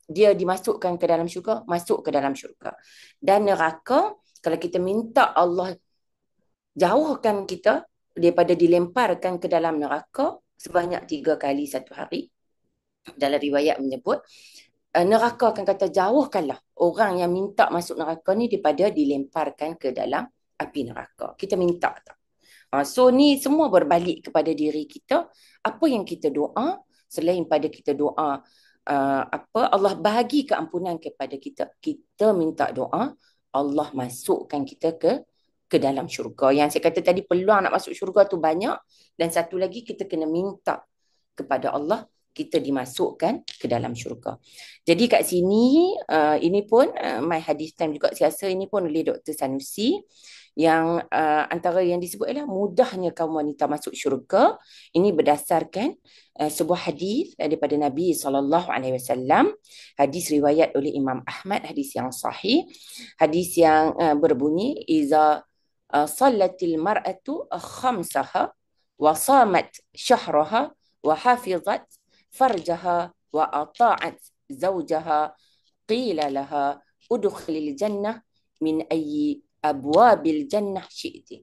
dia dimasukkan ke dalam syurga, masuk ke dalam syurga. Dan neraka, kalau kita minta Allah jauhkan kita daripada dilemparkan ke dalam neraka sebanyak 3 kali satu hari, dalam riwayat menyebut, neraka akan kata jauhkanlah orang yang minta masuk neraka ni daripada dilemparkan ke dalam api neraka. Kita minta tak? So ni semua berbalik kepada diri kita. Apa yang kita doa, selain pada kita doa Allah bahagi keampunan kepada kita, kita minta doa Allah masukkan kita ke dalam syurga. Yang saya kata tadi, peluang nak masuk syurga tu banyak, dan satu lagi kita kena minta kepada Allah kita dimasukkan ke dalam syurga. Jadi kat sini ini pun my hadis time juga, saya rasa ini pun oleh Dr. Sanusi, yang antara yang disebut adalah mudahnya kaum wanita masuk syurga. Ini berdasarkan sebuah hadis daripada Nabi SAW. Hadis riwayat oleh Imam Ahmad, hadis yang sahih. Hadis yang berbunyi, iza sallatil mar'atu khamsaha wa samat syahraha wa hafizat farjaha wa ata'at zawjaha qila laha udkhilil jannah min ayyi abwabil jannah syi'ti.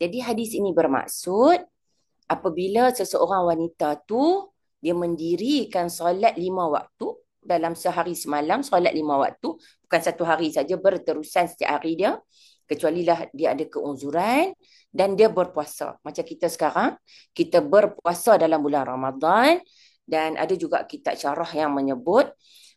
Jadi hadis ini bermaksud apabila seseorang wanita tu dia mendirikan solat 5 waktu dalam sehari semalam, solat 5 waktu, bukan satu hari saja, berterusan setiap hari dia, kecuali lah dia ada keuzuran dan dia berpuasa. Macam kita sekarang, kita berpuasa dalam bulan Ramadan, dan ada juga kitab syarah yang menyebut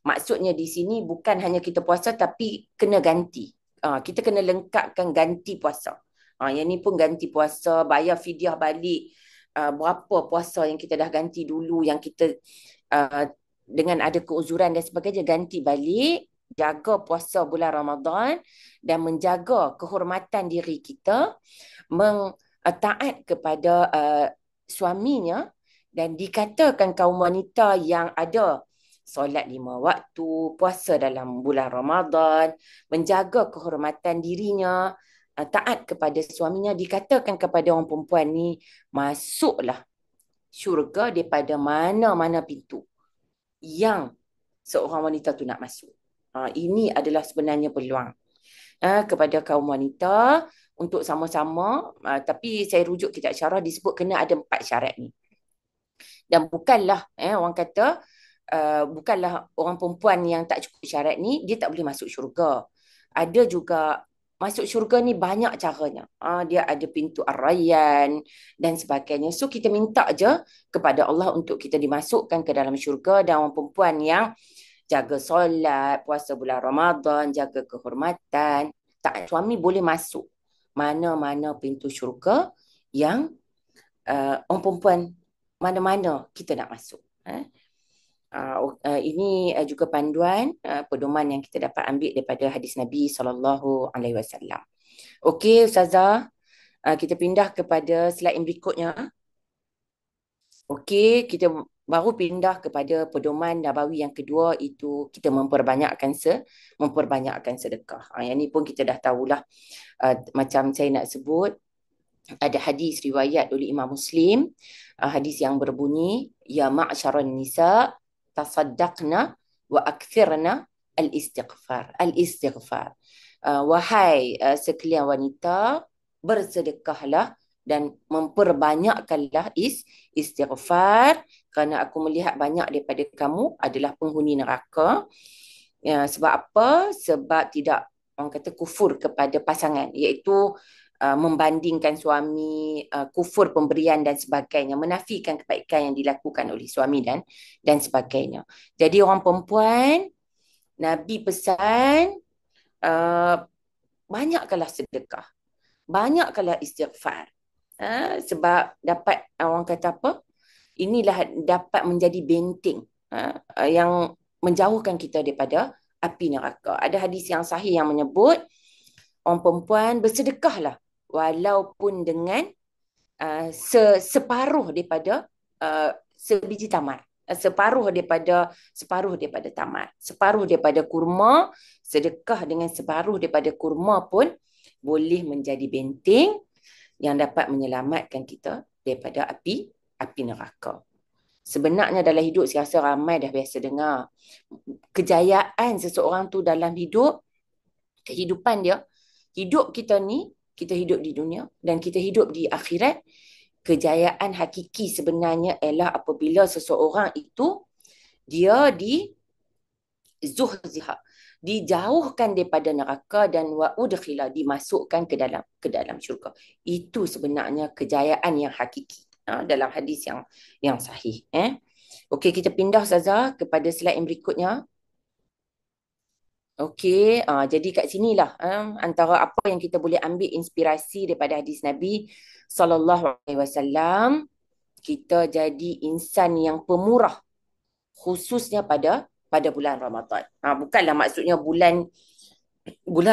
maksudnya di sini bukan hanya kita puasa tapi kena ganti. Kita kena lengkapkan ganti puasa. Yang ni pun ganti puasa, bayar fidyah balik berapa puasa yang kita dah ganti dulu, yang kita dengan ada keuzuran dan sebagainya, ganti balik, jaga puasa bulan Ramadan dan menjaga kehormatan diri kita, taat kepada suaminya. Dan dikatakan kaum wanita yang ada solat 5 waktu, puasa dalam bulan Ramadan, menjaga kehormatan dirinya, taat kepada suaminya, dikatakan kepada orang perempuan ni, masuklah syurga daripada mana-mana pintu yang seorang wanita tu nak masuk. Ini adalah sebenarnya peluang kepada kaum wanita untuk sama-sama, tapi saya rujuk kitab syarah, disebut kena ada 4 syarat ni. Dan bukanlah orang kata bukanlah orang perempuan yang tak cukup syarat ni dia tak boleh masuk syurga. Ada juga masuk syurga ni banyak caranya. Dia ada pintu Ar-Rayyan dan sebagainya. So kita minta je kepada Allah untuk kita dimasukkan ke dalam syurga, dan orang perempuan yang jaga solat, puasa bulan Ramadan, jaga kehormatan, taat suami, boleh masuk mana-mana pintu syurga yang orang perempuan mana-mana kita nak masuk. Ini juga panduan pedoman yang kita dapat ambil daripada hadis Nabi SAW. Okey Ustazah, kita pindah kepada slide yang berikutnya. Okey, kita baru pindah kepada pedoman Nabawi yang kedua, itu kita memperbanyakkan sedekah. Yang ni pun kita dah tahulah. Macam saya nak sebut, ada hadis riwayat oleh Imam Muslim, hadis yang berbunyi, ya ma'syaran nisa tasaddaqna wa akthirna al-istighfar. wahai sekalian wanita, bersedekahlah dan memperbanyakkanlah istighfar kerana aku melihat banyak daripada kamu adalah penghuni neraka. Ya, sebab apa? Sebab tidak, orang kata, kufur kepada pasangan, iaitu membandingkan suami, kufur pemberian dan sebagainya, menafikan kebaikan yang dilakukan oleh suami dan sebagainya. Jadi orang perempuan, Nabi pesan, uh, banyakkanlah sedekah, banyakkanlah istighfar. Sebab dapat, orang kata apa? Inilah dapat menjadi benteng yang menjauhkan kita daripada api neraka. Ada hadis yang sahih yang menyebut orang perempuan bersedekahlah walaupun dengan separuh daripada sebiji tamar. Separuh daripada tamar, separuh daripada kurma. Sedekah dengan separuh daripada kurma pun boleh menjadi benteng yang dapat menyelamatkan kita daripada api neraka. Sebenarnya dalam hidup saya rasa ramai dah biasa dengar kejayaan seseorang tu dalam kehidupan dia. Hidup kita ni, kita hidup di dunia dan kita hidup di akhirat. Kejayaan hakiki sebenarnya ialah apabila seseorang itu dia zuhziha, dijauhkan daripada neraka, dan wa udkhila, dimasukkan ke dalam syurga. Itu sebenarnya kejayaan yang hakiki dalam hadis yang sahih. Okey, kita pindah saja kepada slide yang berikutnya. Okey, jadi kat sinilah antara apa yang kita boleh ambil inspirasi daripada hadis Nabi sallallahu alaihi wasallam, kita jadi insan yang pemurah, khususnya pada bulan Ramadan. Bukanlah maksudnya bulan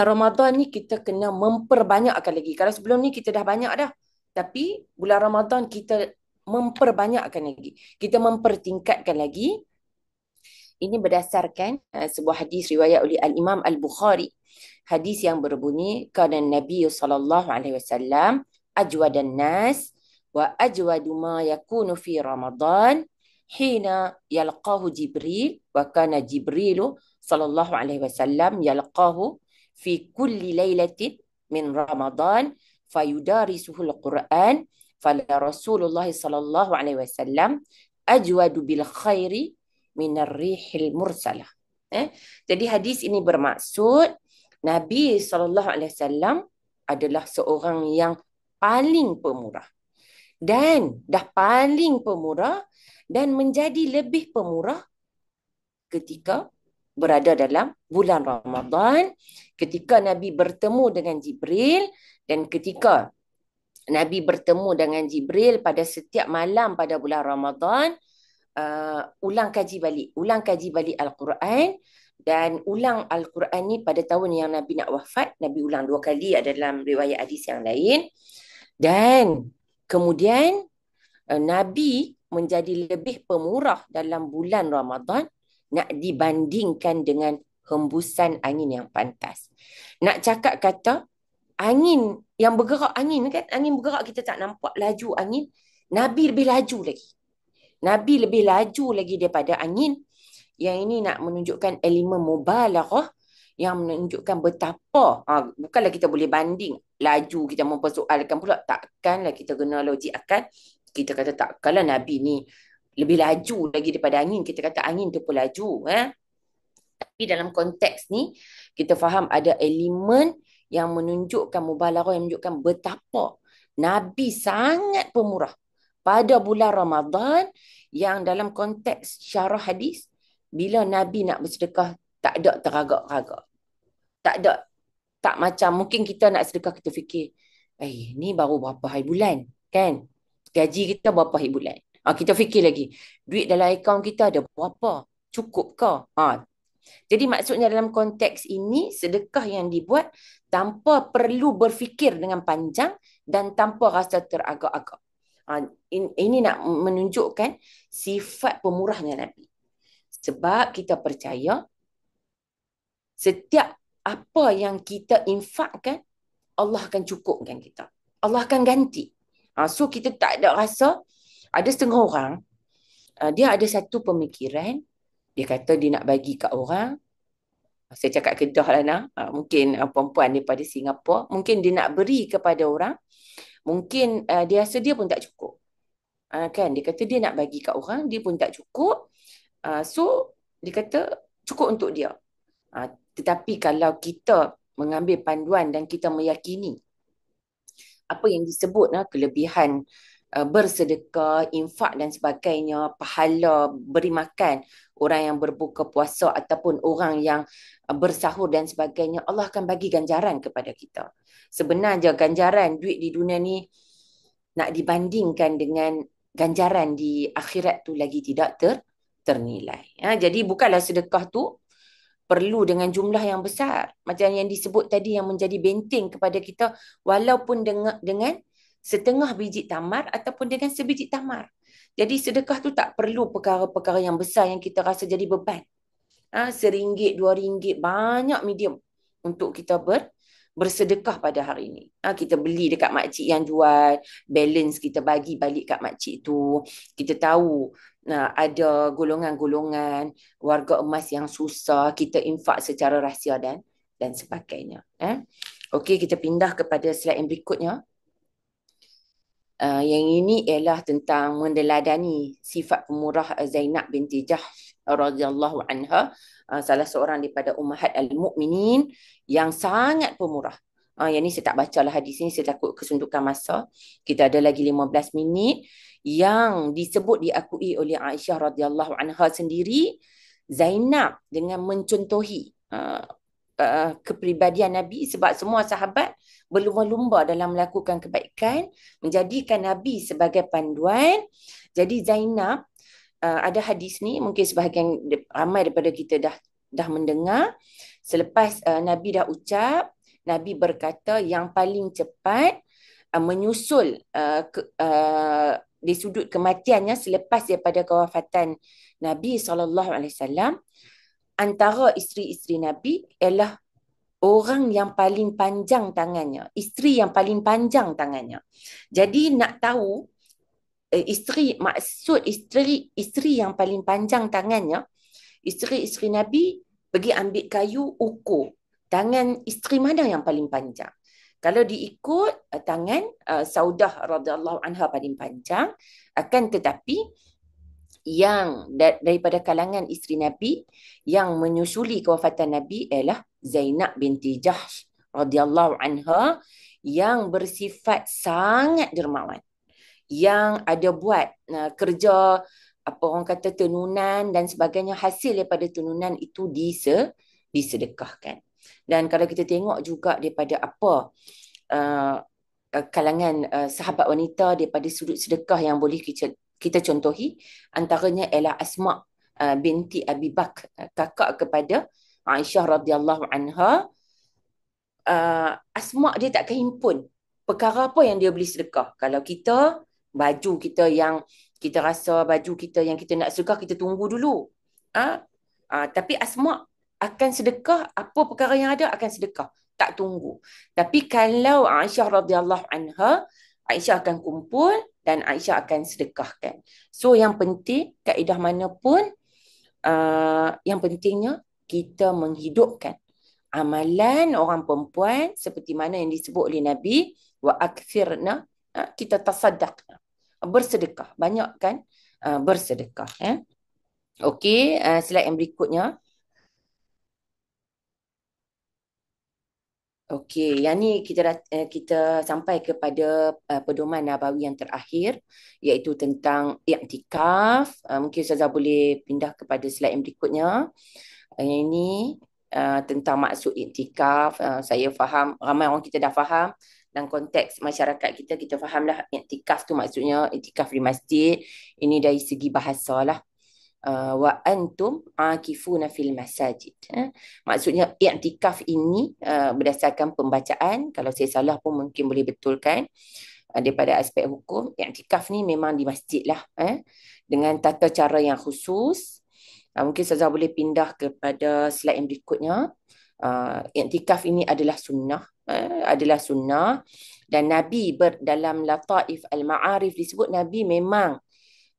Ramadan ni kita kena memperbanyakkan lagi. Kalau sebelum ni kita dah banyak dah. Tapi bulan Ramadan kita memperbanyakkan lagi. Kita mempertingkatkan lagi. Ini berdasarkan sebuah hadis riwayat oleh Al-Imam Al-Bukhari. Hadis yang berbunyi, kana Nabi sallallahu alaihi wasallam ajwadan nas wa ajwadu ma yakunu fi Ramadan hina yalqahu Jibril, wa kana Jibrilu sallallahu alaihi wasallam yalqahu fi kulli lailatin min Ramadan fayudarisuhu al-Quran, fala Rasulullah sallallahu alaihi wasallam ajwadu bil khairi minar rihil mursalah. Jadi hadis ini bermaksud Nabi SAW adalah seorang yang paling pemurah. Dan dah paling pemurah dan menjadi lebih pemurah ketika berada dalam bulan Ramadan, ketika Nabi bertemu dengan Jibril, dan ketika Nabi bertemu dengan Jibril pada setiap malam pada bulan Ramadan, ulang kaji balik Al-Quran. Dan ulang Al-Quran ni pada tahun yang Nabi nak wafat, Nabi ulang 2 kali, ada dalam riwayat hadis yang lain. Dan kemudian Nabi menjadi lebih pemurah dalam bulan Ramadan nak dibandingkan dengan hembusan angin yang pantas. Nak cakap kata angin yang bergerak, angin kan, angin bergerak kita tak nampak laju angin, Nabi lebih laju lagi. Nabi lebih laju lagi daripada angin. Yang ini nak menunjukkan elemen mubalaghah, yang menunjukkan betapa, bukanlah kita boleh banding laju, kita mempersoalkan pula, takkanlah kita guna logik akal. Kita kata takkanlah Nabi ni lebih laju lagi daripada angin, kita kata angin tu pun laju. Tapi dalam konteks ni, kita faham ada elemen yang menunjukkan mubalaghah, yang menunjukkan betapa Nabi sangat pemurah pada bulan Ramadan, yang dalam konteks syarah hadis, bila Nabi nak bersedekah, tak ada teragak-ragak. Tak ada. Tak macam mungkin kita nak sedekah, kita fikir, ni baru berapa hari bulan, kan? Gaji kita berapa hari bulan. Kita fikir lagi, duit dalam akaun kita ada berapa? Cukup ke? Jadi maksudnya dalam konteks ini, sedekah yang dibuat tanpa perlu berfikir dengan panjang dan tanpa rasa teragak-agak. Ini nak menunjukkan sifat pemurahnya Nabi. Sebab kita percaya setiap apa yang kita infakkan, Allah akan cukupkan kita. Allah akan ganti. So kita tak ada rasa. Ada setengah orang, dia ada satu pemikiran, dia kata dia nak bagi kat orang, Saya cakap Kedah lah nak. Mungkin perempuan daripada Singapura, mungkin dia nak beri kepada orang, mungkin dia rasa dia pun tak cukup. Kan, dia kata dia nak bagi kat orang, dia pun tak cukup. So, dia kata cukup untuk dia. Tetapi kalau kita mengambil panduan dan kita meyakini apa yang disebut kelebihan bersedekah, infak dan sebagainya, pahala beri makan orang yang berbuka puasa ataupun orang yang bersahur dan sebagainya, Allah akan bagi ganjaran kepada kita. Sebenarnya ganjaran duit di dunia ni nak dibandingkan dengan ganjaran di akhirat tu lagi tidak ternilai. Jadi bukanlah sedekah tu perlu dengan jumlah yang besar. Macam yang disebut tadi yang menjadi benteng kepada kita walaupun dengan setengah biji tamar ataupun dengan sebiji tamar. Jadi sedekah tu tak perlu perkara-perkara yang besar yang kita rasa jadi beban. RM1, RM2, banyak medium untuk kita bersedekah pada hari ini. Kita beli dekat makcik yang jual, balance kita bagi balik kat makcik tu. Kita tahu ada golongan-golongan warga emas yang susah, kita infak secara rahsia dan sebagainya. Okey, kita pindah kepada slide yang berikutnya. Yang ini ialah tentang meneladani sifat pemurah Zainab binti Jahsh radhiyallahu anha, salah seorang daripada ummahat al-mukminin yang sangat pemurah. Yang ni saya tak bacalah hadis ni, saya takut kesundukan masa. Kita ada lagi 15 minit yang disebut diakui oleh Aisyah radhiyallahu anha sendiri. Zainab dengan mencontohi kepribadian Nabi, sebab semua sahabat berlumba-lumba dalam melakukan kebaikan, menjadikan Nabi sebagai panduan. Jadi Zainab, ada hadis ni mungkin sebahagian ramai daripada kita dah mendengar. Selepas Nabi dah ucap, Nabi berkata yang paling cepat menyusul di sudut kematiannya selepas daripada kewafatan Nabi SAW, antara isteri-isteri Nabi ialah orang yang paling panjang tangannya, isteri yang paling panjang tangannya. Jadi nak tahu isteri yang paling panjang tangannya, isteri-isteri Nabi pergi ambil kayu, ukur tangan isteri mana yang paling panjang. Kalau diikut tangan Saudah radhiyallahu anha paling panjang, akan tetapi yang daripada kalangan isteri Nabi yang menyusuli kewafatan Nabi ialah Zainab binti Jahsh radhiyallahu anha, yang bersifat sangat dermawan, yang ada buat kerja apa orang kata tenunan dan sebagainya, hasil daripada tenunan itu disedekahkan. Dan kalau kita tengok juga daripada apa kalangan sahabat wanita daripada sudut sedekah yang boleh kita contohi, antaranya ialah Asma binti Abi Bakr, kakak kepada Aisyah radhiyallahu anha. Asma dia takkan himpun perkara apa yang dia beli sedekah. Kalau kita, baju kita yang kita rasa baju kita yang kita nak sedekah, kita tunggu dulu. Tapi Asma akan sedekah, apa perkara yang ada akan sedekah, tak tunggu. Tapi kalau Aisyah radhiyallahu anha, Aisyah akan kumpul dan Aisyah akan sedekahkan. So yang penting, kaedah mana pun, yang pentingnya kita menghidupkan amalan orang perempuan seperti mana yang disebut oleh Nabi, wa akthirna, kita tasaddaqna, bersedekah, banyak kan bersedekah. Okey, slide yang berikutnya. Okey, yang ni kita sampai kepada pedoman Nabawi yang terakhir, iaitu tentang i'tikaf. Mungkin Ustazah boleh pindah kepada slide yang berikutnya. Yang ini tentang maksud i'tikaf. Saya faham, ramai orang kita dah faham. Dalam konteks masyarakat kita, kita fahamlah i'tikaf tu maksudnya i'tikaf di masjid. Ini dari segi bahasa lah. Wa antum akifuna fil masajid. Maksudnya i'tikaf ini berdasarkan pembacaan, kalau saya salah pun mungkin boleh betulkan daripada aspek hukum, i'tikaf ni memang di masjid lah, dengan tata cara yang khusus. Mungkin Ustazah boleh pindah kepada slide yang berikutnya. I'tikaf ini adalah sunnah, dan Nabi dalam Lataif Al-Ma'arif disebut Nabi memang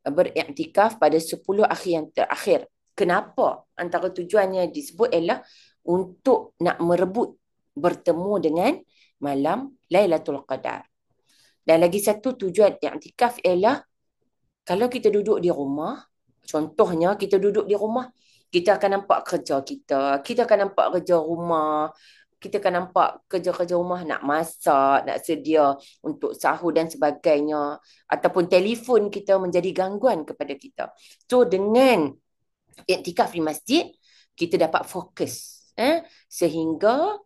beriktikaf pada 10 akhir yang terakhir. Kenapa? Antara tujuannya disebut ialah untuk nak merebut bertemu dengan malam Lailatul Qadar. Dan lagi satu tujuan i'tikaf ialah kalau kita duduk di rumah, contohnya kita duduk di rumah, kita akan nampak kerja kita akan nampak kerja rumah, kita akan nampak kerja-kerja rumah nak masak, nak sedia untuk sahur dan sebagainya. Ataupun telefon kita menjadi gangguan kepada kita. So dengan iktikaf di masjid, kita dapat fokus. Sehingga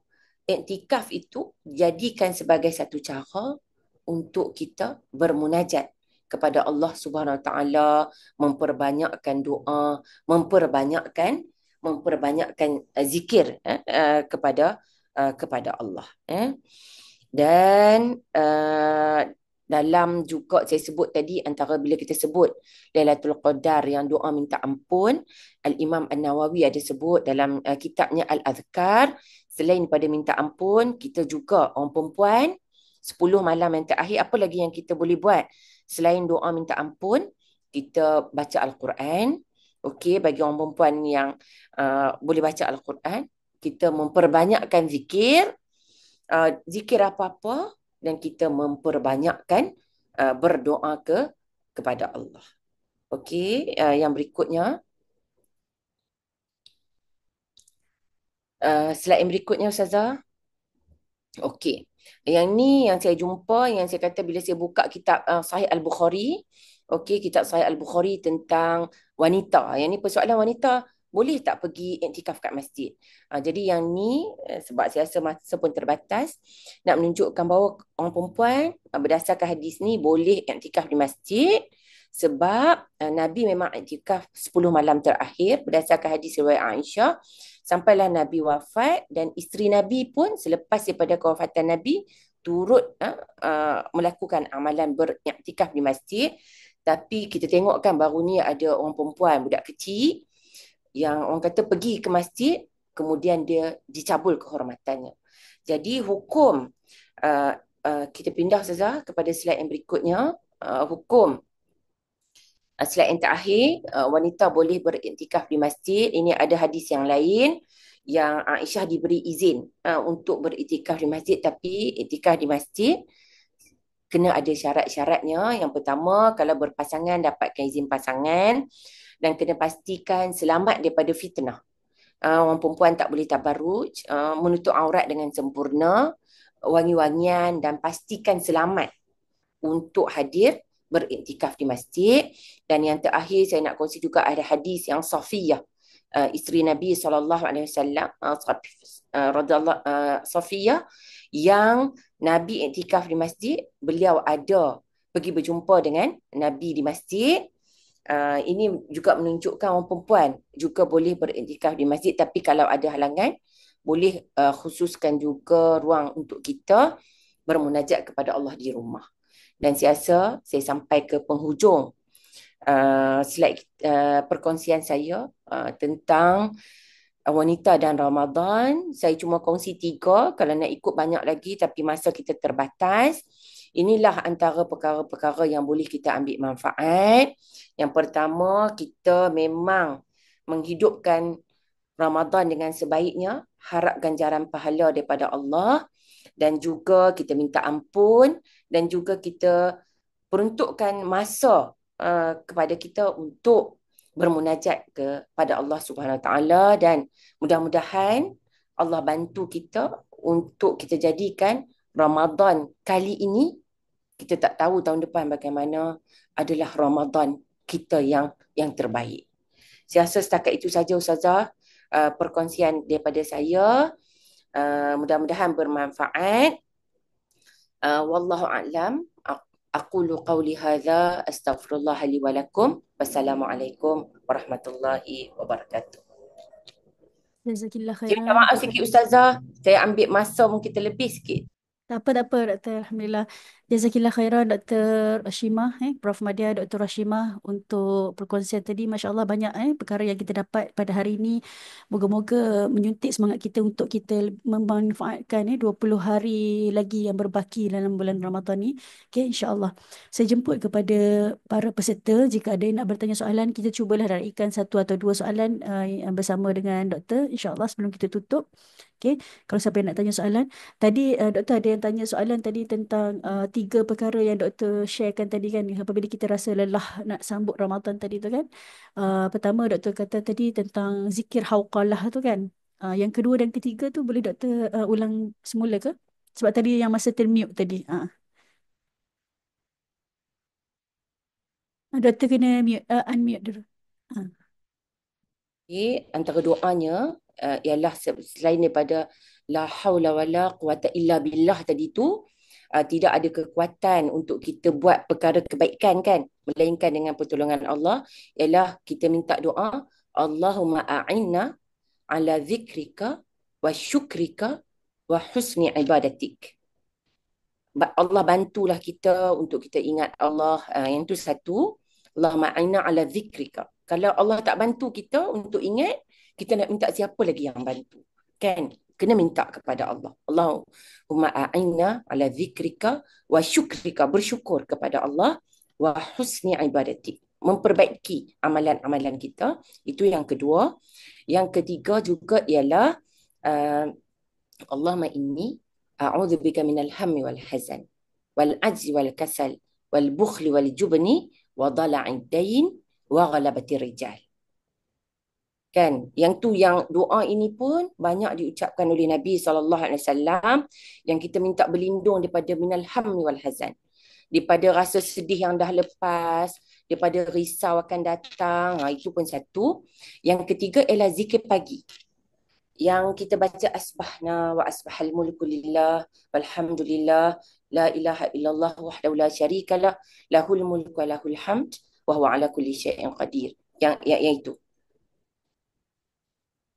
iktikaf itu jadikan sebagai satu cara untuk kita bermunajat kepada Allah Subhanahu Wa Taala, memperbanyakkan doa, memperbanyakkan zikir kepada Allah. Dan dalam juga saya sebut tadi, antara bila kita sebut Lailatul Qadar yang doa minta ampun, Al-Imam An-Nawawi ada sebut dalam kitabnya Al-Azkar, selain pada minta ampun, kita juga orang perempuan 10 malam yang terakhir, apa lagi yang kita boleh buat selain doa minta ampun? Kita baca Al-Quran. Okey, bagi orang perempuan yang boleh baca Al-Quran, kita memperbanyakkan zikir, zikir apa-apa, dan kita memperbanyakkan berdoa kepada Allah. Okey, yang berikutnya, slide yang berikutnya Ustazah. Okey. Yang ni yang saya jumpa, yang saya kata bila saya buka kitab Sahih Al-Bukhari, okey, kitab Sahih Al-Bukhari tentang wanita. Yang ni persoalan wanita boleh tak pergi iktikaf kat masjid. Jadi yang ni sebab saya rasa masa pun terbatas, nak menunjukkan bahawa orang perempuan berdasarkan hadis ni boleh iktikaf di masjid sebab Nabi memang iktikaf 10 malam terakhir berdasarkan hadis riwayat Aisyah. Sampailah Nabi wafat dan isteri Nabi pun selepas daripada kewafatan Nabi turut melakukan amalan beriktikaf di masjid. Tapi kita tengok kan baru ni ada orang perempuan, budak kecil yang orang kata pergi ke masjid, kemudian dia dicabul kehormatannya. Jadi hukum, kita pindah saja kepada slide yang berikutnya. Hukum slide yang terakhir, wanita boleh beriktikaf di masjid. Ini ada hadis yang lain yang Aisyah diberi izin untuk beriktikaf di masjid, tapi iktikaf di masjid kena ada syarat-syaratnya. Yang pertama, kalau berpasangan dapatkan izin pasangan, dan kena pastikan selamat daripada fitnah. Orang perempuan tak boleh tabarruj, menutup aurat dengan sempurna, wangi-wangian, dan pastikan selamat untuk hadir beriktikaf di masjid. Dan yang terakhir saya nak kongsi juga ada hadis yang Safiyah, isteri Nabi SAW, Safiyah, yang Nabi iktikaf di masjid, beliau ada pergi berjumpa dengan Nabi di masjid. Ini juga menunjukkan orang perempuan juga boleh beriktikaf di masjid, tapi kalau ada halangan, boleh khususkan juga ruang untuk kita bermunajat kepada Allah di rumah. Dan saya rasa saya sampai ke penghujung slide perkongsian saya tentang wanita dan Ramadan. Saya cuma kongsi 3, kalau nak ikut banyak lagi tapi masa kita terbatas. Inilah antara perkara-perkara yang boleh kita ambil manfaat. Yang pertama, kita memang menghidupkan Ramadan dengan sebaiknya, harap ganjaran pahala daripada Allah, dan juga kita minta ampun, dan juga kita peruntukkan masa kepada kita untuk bermunajat kepada Allah Subhanahu Wa Taala, dan mudah-mudahan Allah bantu kita untuk kita jadikan Ramadan kali ini, kita tak tahu tahun depan bagaimana, adalah Ramadan kita yang terbaik. Saya rasa setakat itu saja Ustazah, perkongsian daripada saya. Mudah-mudahan bermanfaat. Wallahu a'lam. Aqulu qawli hadza astaghfirullah li wa lakum. Wassalamualaikum warahmatullahi wabarakatuh. Jazakillah Saya minta khairan. maaf sikit Ustazah, saya ambil masa mungkin terlebih sikit. Tak apa, tak apa, Doktor. Alhamdulillah. Jazakillah khairan Dr. Rashimah, Prof. Madia, Dr. Rashimah untuk perkongsian tadi. Masya Allah banyak perkara yang kita dapat pada hari ini. Moga-moga menyuntik semangat kita untuk kita memanfaatkan 20 hari lagi yang berbaki dalam bulan Ramadan ni. Okay, insya Allah. Saya jemput kepada para peserta, jika ada yang nak bertanya soalan, kita cubalah raikan satu atau dua soalan yang bersama dengan Doktor, insya Allah sebelum kita tutup. Okay, kalau siapa yang nak tanya soalan. Tadi doktor ada yang tanya soalan tadi tentang tiga perkara yang doktor sharekan tadi kan, apabila kita rasa lelah nak sambut Ramadan tadi tu kan. Pertama doktor kata tadi tentang zikir hauqalah tu kan. Yang kedua dan ketiga tu boleh doktor ulang semula ke? Sebab tadi yang masa termute tadi. Doktor kena mute, unmute dulu. Ah. Okay, antara doanya ialah selain daripada la haula wala quwata illa billah tadi tu, tidak ada kekuatan untuk kita buat perkara kebaikan kan, melainkan dengan pertolongan Allah, ialah kita minta doa Allahumma a'inna ala zikrika wa syukrika wa husni ibadatik. Allah bantulah kita untuk kita ingat Allah. Yang tu satu. Allahumma a'inna ala zikrika. Kalau Allah tak bantu kita untuk ingat, kita nak minta siapa lagi yang bantu? Kan? Kena minta kepada Allah. Allahumma a'inna ala zikrika wa syukrika. Bersyukur kepada Allah. Wa husni ibadati. Memperbaiki amalan-amalan kita. Itu yang kedua. Yang ketiga juga ialah uh, Allahumma inni a'udzu bika minal hammi wal hazan wal ajzi wal kasal wal bukhli wal jubni wa dhala'id dain wa ghalabati rijal. Kan, yang tu, yang doa ini pun banyak diucapkan oleh Nabi SAW, yang kita minta berlindung daripada minal hammi wal hazan, daripada rasa sedih yang dah lepas, daripada risau akan datang. Itu pun satu. Yang ketiga ialah zikir pagi, yang kita baca asbahna wa asbahal mulku lillah walhamdulillah la ilaha illallah wahdahu la syarikalah lahul mulku wa lahul hamd wa huwa ala kulli syai'in qadir. Yang itu.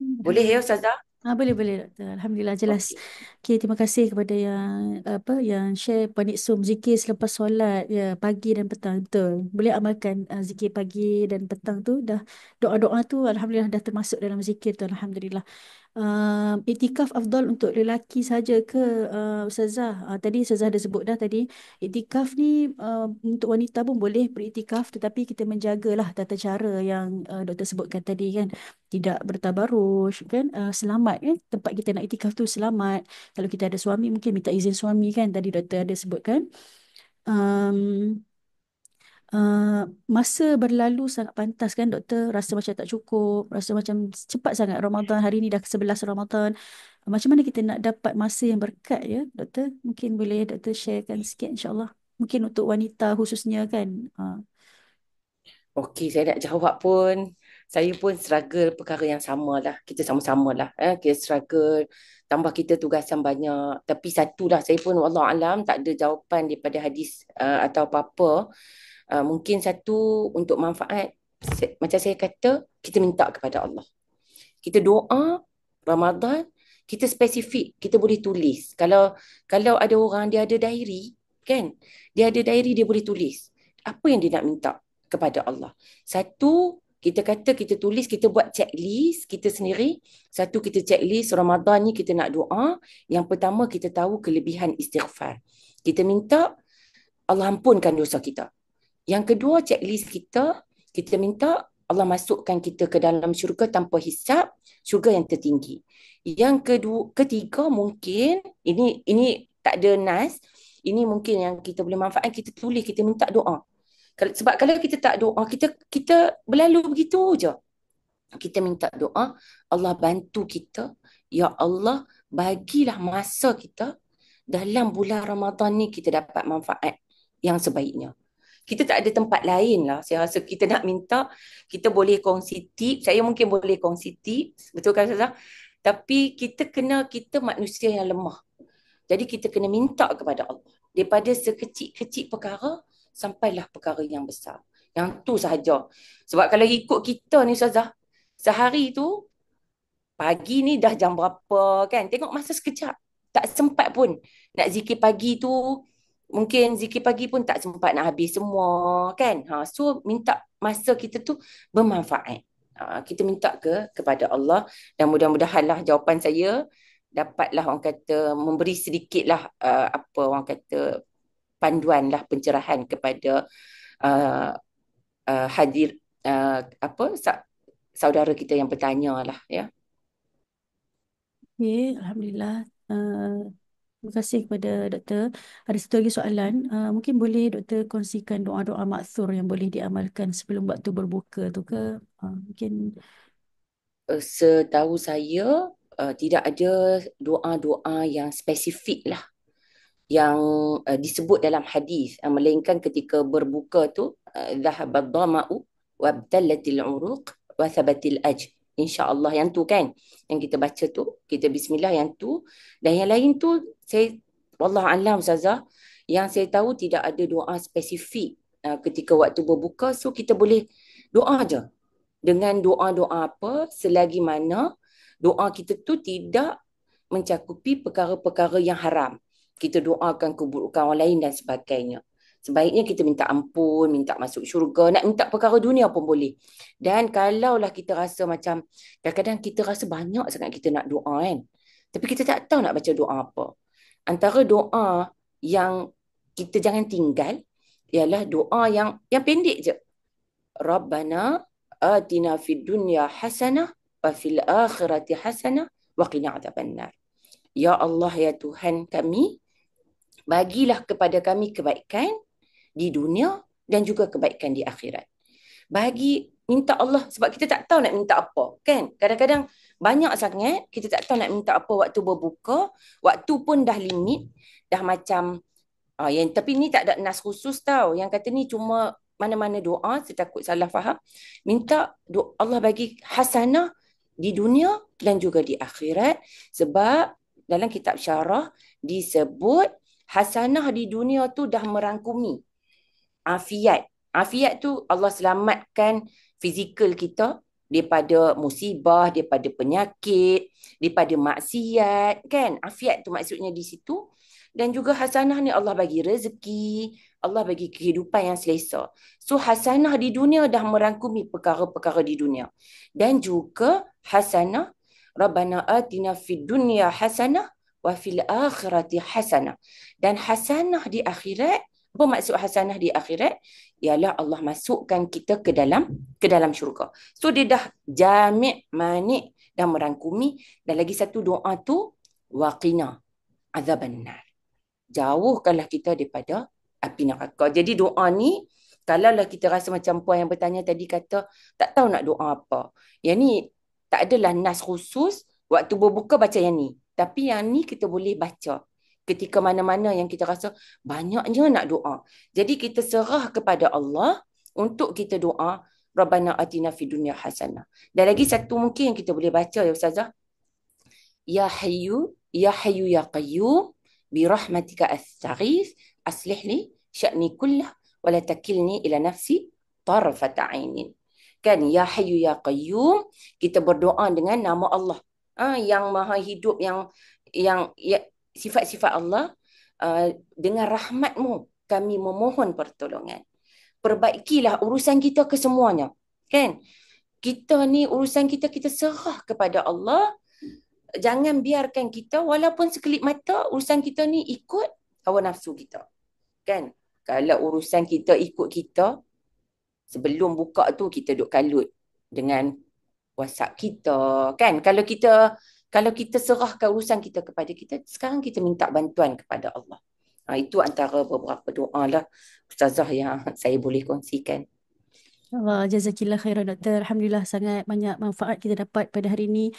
Boleh ya Alhamdulillah. Ustazah? Boleh doktor. Alhamdulillah jelas. Okey. Okay, terima kasih kepada yang yang share panik sum zikir selepas solat ya pagi dan petang. Betul. Boleh amalkan zikir pagi dan petang tu dah, doa-doa tu alhamdulillah dah termasuk dalam zikir tu, alhamdulillah. Iktikaf afdal untuk lelaki saja ke Ustazah? Tadi Ustazah ada sebut dah tadi. Iktikaf ni untuk wanita pun boleh beriktikaf, tetapi kita menjagalah tata cara yang doktor sebutkan tadi kan. Tidak bertabarus kan, selamat kan, tempat kita nak iktikaf tu selamat. Kalau kita ada suami mungkin minta izin suami kan, tadi doktor ada sebutkan. um, Masa berlalu sangat pantas kan doktor, rasa macam tak cukup, rasa macam cepat sangat Ramadan, hari ni dah ke-11 Ramadan. Macam mana kita nak dapat masa yang berkat ya doktor? Mungkin boleh doktor sharekan sikit insyaAllah. Mungkin untuk wanita khususnya kan. Okey, saya nak jawab pun. Saya pun struggle perkara yang sama lah. Kita sama-sama lah. Kita struggle. Tambah kita tugasan banyak. Tapi satu dah, saya pun wallahualam tak ada jawapan daripada hadis atau apa-apa. Mungkin satu untuk manfaat. Macam saya kata, kita minta kepada Allah. Kita doa Ramadan, kita spesifik, kita boleh tulis. Kalau ada orang dia ada diary, kan? Dia ada diary, dia boleh tulis. Apa yang dia nak minta kepada Allah. Satu, kita kata kita tulis, kita buat checklist kita sendiri. Satu, kita checklist Ramadan ni kita nak doa. Yang pertama, kita tahu kelebihan istighfar. Kita minta Allah ampunkan dosa kita. Yang kedua, checklist kita minta Allah masukkan kita ke dalam syurga tanpa hisap, syurga yang tertinggi. Yang ketiga mungkin ini tak ada nas, ini mungkin yang kita boleh manfaat, kita tulis, kita minta doa. Sebab kalau kita tak doa, kita berlalu begitu je. Kita minta doa, Allah bantu kita, ya Allah bagilah masa kita dalam bulan Ramadan ni kita dapat manfaat yang sebaiknya. Kita tak ada tempat lain lah. Saya rasa kita nak minta, kita boleh kongsi tips. Saya mungkin boleh kongsi tips. Betul kan Ustazah? Tapi kita manusia yang lemah. Jadi kita kena minta kepada Allah. Daripada sekecil-kecil perkara, sampailah perkara yang besar. Yang tu sahaja. Sebab kalau ikut kita ni Ustazah, sehari tu, pagi ni dah jam berapa kan? Tengok masa sekejap. Tak sempat pun nak zikir pagi tu. Mungkin zikir pagi pun tak sempat nak habis semua kan. So minta masa kita tu bermanfaat. Kita minta kepada Allah dan mudah-mudahanlah jawapan saya dapatlah orang kata memberi sedikitlah apa orang kata panduan lah pencerahan kepada uh, hadir saudara kita yang bertanya lah ya. Okay, Alhamdulillah. Terima kasih kepada doktor. Ada satu lagi soalan. Mungkin boleh doktor kongsikan doa-doa maksur yang boleh diamalkan sebelum waktu berbuka tu ke? Mungkin Setahu saya tidak ada doa-doa yang spesifik lah yang disebut dalam hadis, melainkan ketika berbuka tu dhahabad dhama'u wabtallatil uruq wa thabatil ajr, insyaallah yang tu kan yang kita baca tu, kita bismillah yang tu. Dan yang lain tu saya wallah alam ustazah, yang saya tahu tidak ada doa spesifik ketika waktu berbuka, so kita boleh doa je dengan doa-doa apa selagi mana doa kita tu tidak mencakupi perkara-perkara yang haram. Kita doakan keburukan orang lain dan sebagainya. Sebaiknya kita minta ampun, minta masuk syurga, nak minta perkara dunia pun boleh. Dan kalaulah kita rasa macam, kadang-kadang kita rasa banyak sangat kita nak doa kan. Tapi kita tak tahu nak baca doa apa. Antara doa yang kita jangan tinggal, ialah doa yang pendek je. Rabbana atina fid dunya hasanah wa fil akhirati hasanah wa qina adzabannar. Ya Allah, ya Tuhan kami, bagilah kepada kami kebaikan di dunia dan juga kebaikan di akhirat. Minta Allah, sebab kita tak tahu nak minta apa kan. Kadang-kadang banyak sangat kita tak tahu nak minta apa waktu berbuka, waktu pun dah limit, dah macam tapi ni tak ada nas khusus tau. Yang kata ni cuma mana-mana doa, saya takut salah faham. Minta Allah bagi hasanah di dunia dan juga di akhirat. Sebab dalam kitab syarah disebut hasanah di dunia tu dah merangkumi afiat. Afiat tu Allah selamatkan fizikal kita daripada musibah, daripada penyakit, daripada maksiat kan. Afiat tu maksudnya di situ. Dan juga hasanah ni Allah bagi rezeki, Allah bagi kehidupan yang selesa. So hasanah di dunia dah merangkumi perkara-perkara di dunia. Dan juga hasanah, Rabbana atina fid dunya hasanah wa fil akhirati hasanah. Dan hasanah di akhirat, apa maksud hasanah di akhirat? Ialah Allah masukkan kita ke dalam syurga. So dia dah jami' mani' dan merangkumi. Dan lagi satu doa tu, waqina azabannar, jauhkanlah kita daripada api neraka. Jadi doa ni, kalaulah kita rasa macam puan yang bertanya tadi kata, tak tahu nak doa apa. Yang ni, tak adalah nas khusus, waktu berbuka baca yang ni. Tapi yang ni kita boleh baca ketika mana-mana yang kita rasa banyaknya nak doa. Jadi kita serah kepada Allah untuk kita doa, Rabbana atina fid dunya hasanah. Dan lagi satu mungkin yang kita boleh baca ya Ustazah, Ya Hayyu, Ya Hayyu Ya Qayyum, birahmatika astaghith, aslih li sya'ni kullah, wala takilni ila nafsi tarfata ainin. Kan, Ya Hayyu Ya Qayyum, kita berdoa dengan nama Allah. Yang maha hidup, yang sifat-sifat Allah. Dengan rahmatmu, kami memohon pertolongan. Perbaikilah urusan kita kesemuanya. Kan, kita ni urusan kita serah kepada Allah. Jangan biarkan kita walaupun sekelip mata urusan kita ni ikut hawa nafsu kita. Kan? Kalau urusan kita ikut kita, sebelum buka tu kita duk kalut dengan WhatsApp kita. Kan? Kalau kita serahkan urusan kita kepada kita, sekarang kita minta bantuan kepada Allah. Itu antara beberapa doa lah Ustazah yang saya boleh kongsikan. Allah, jazakillah khairan doktor. Alhamdulillah sangat banyak manfaat kita dapat pada hari ini.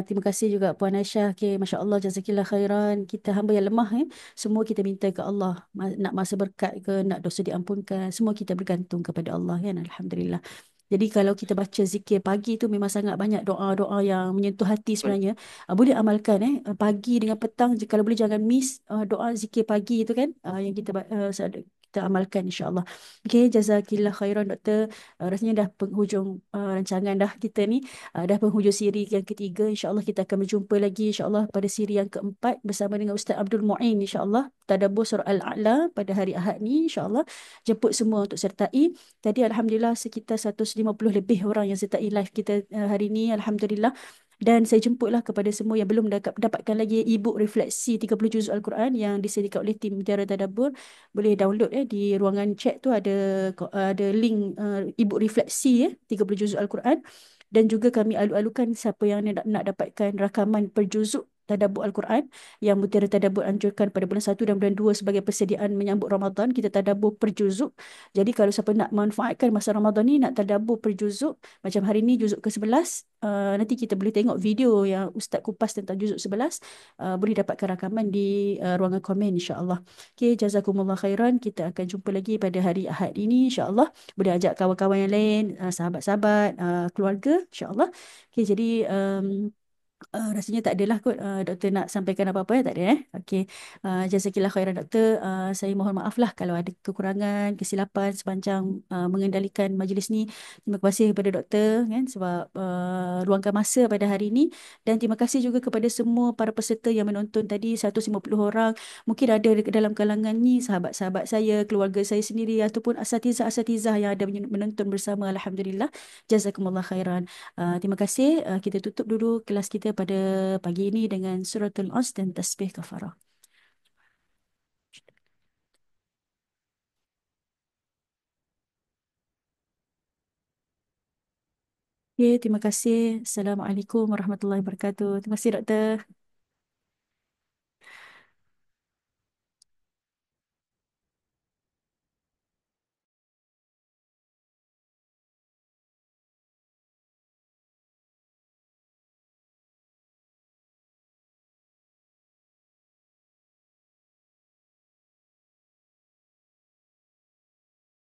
Terima kasih juga Puan Aisyah. Okay, Masya Allah, jazakillah khairan. Kita hamba yang lemah, semua kita minta ke Allah. Nak masa berkat ke, nak dosa diampunkan. Semua kita bergantung kepada Allah kan. Alhamdulillah. Jadi kalau kita baca zikir pagi tu memang sangat banyak doa-doa yang menyentuh hati sebenarnya. Boleh amalkan pagi dengan petang. Kalau boleh jangan miss doa zikir pagi tu kan. Yang kita kita amalkan insya-Allah. Okey, jazakillah khairan doktor. Rasanya dah penghujung rancangan dah kita ni. Dah penghujung siri yang ketiga. InsyaAllah kita akan berjumpa lagi insyaAllah pada siri yang keempat bersama dengan Ustaz Abdul Muin insyaAllah. Tadabbur surah Al-A'la pada hari Ahad ni insyaAllah. Jemput semua untuk sertai. Tadi Alhamdulillah sekitar 150 lebih orang yang sertai live kita hari ni. Alhamdulillah. Dan saya jemputlah kepada semua yang belum dapatkan lagi e-book refleksi 30 juzuk Al-Quran yang disediakan oleh tim Mutiara Tadabbur. Boleh download di ruangan chat tu ada link e-book refleksi 30 juzuk Al-Quran. Dan juga kami alu-alukan siapa yang nak dapatkan rakaman per juzuk Tadabbur Al-Quran yang Mutiara Tadabbur anjurkan pada bulan 1 dan bulan 2 sebagai persediaan menyambut Ramadan. Kita tadabbur per juzuk. Jadi kalau siapa nak manfaatkan masa Ramadan ni nak tadabbur per juzuk, macam hari ni juzuk ke-11, nanti kita boleh tengok video yang Ustaz kupas tentang juzuk 11, boleh dapatkan rakaman di ruangan komen insya-Allah. Okey, jazakumullah khairan. Kita akan jumpa lagi pada hari Ahad ini insya-Allah. Boleh ajak kawan-kawan yang lain, sahabat-sahabat, keluarga insya-Allah. Okey, jadi rasanya tak adalah kot doktor nak sampaikan apa-apa tak ada Okey. Jazakillah khairan doktor. Saya mohon maaf lah kalau ada kekurangan, kesilapan sepanjang mengendalikan majlis ni. Terima kasih kepada doktor kan sebab luangkan masa pada hari ini dan terima kasih juga kepada semua para peserta yang menonton tadi 150 orang. Mungkin ada dalam kalangan ni sahabat-sahabat saya, keluarga saya sendiri ataupun asatizah-asatizah yang ada menonton bersama. Alhamdulillah. Jazakumullah khairan. Terima kasih. Kita tutup dulu kelas kita pada pagi ini dengan suratul As dan tasbih kafarah. Okay, terima kasih. Assalamualaikum warahmatullahi wabarakatuh. Terima kasih doktor.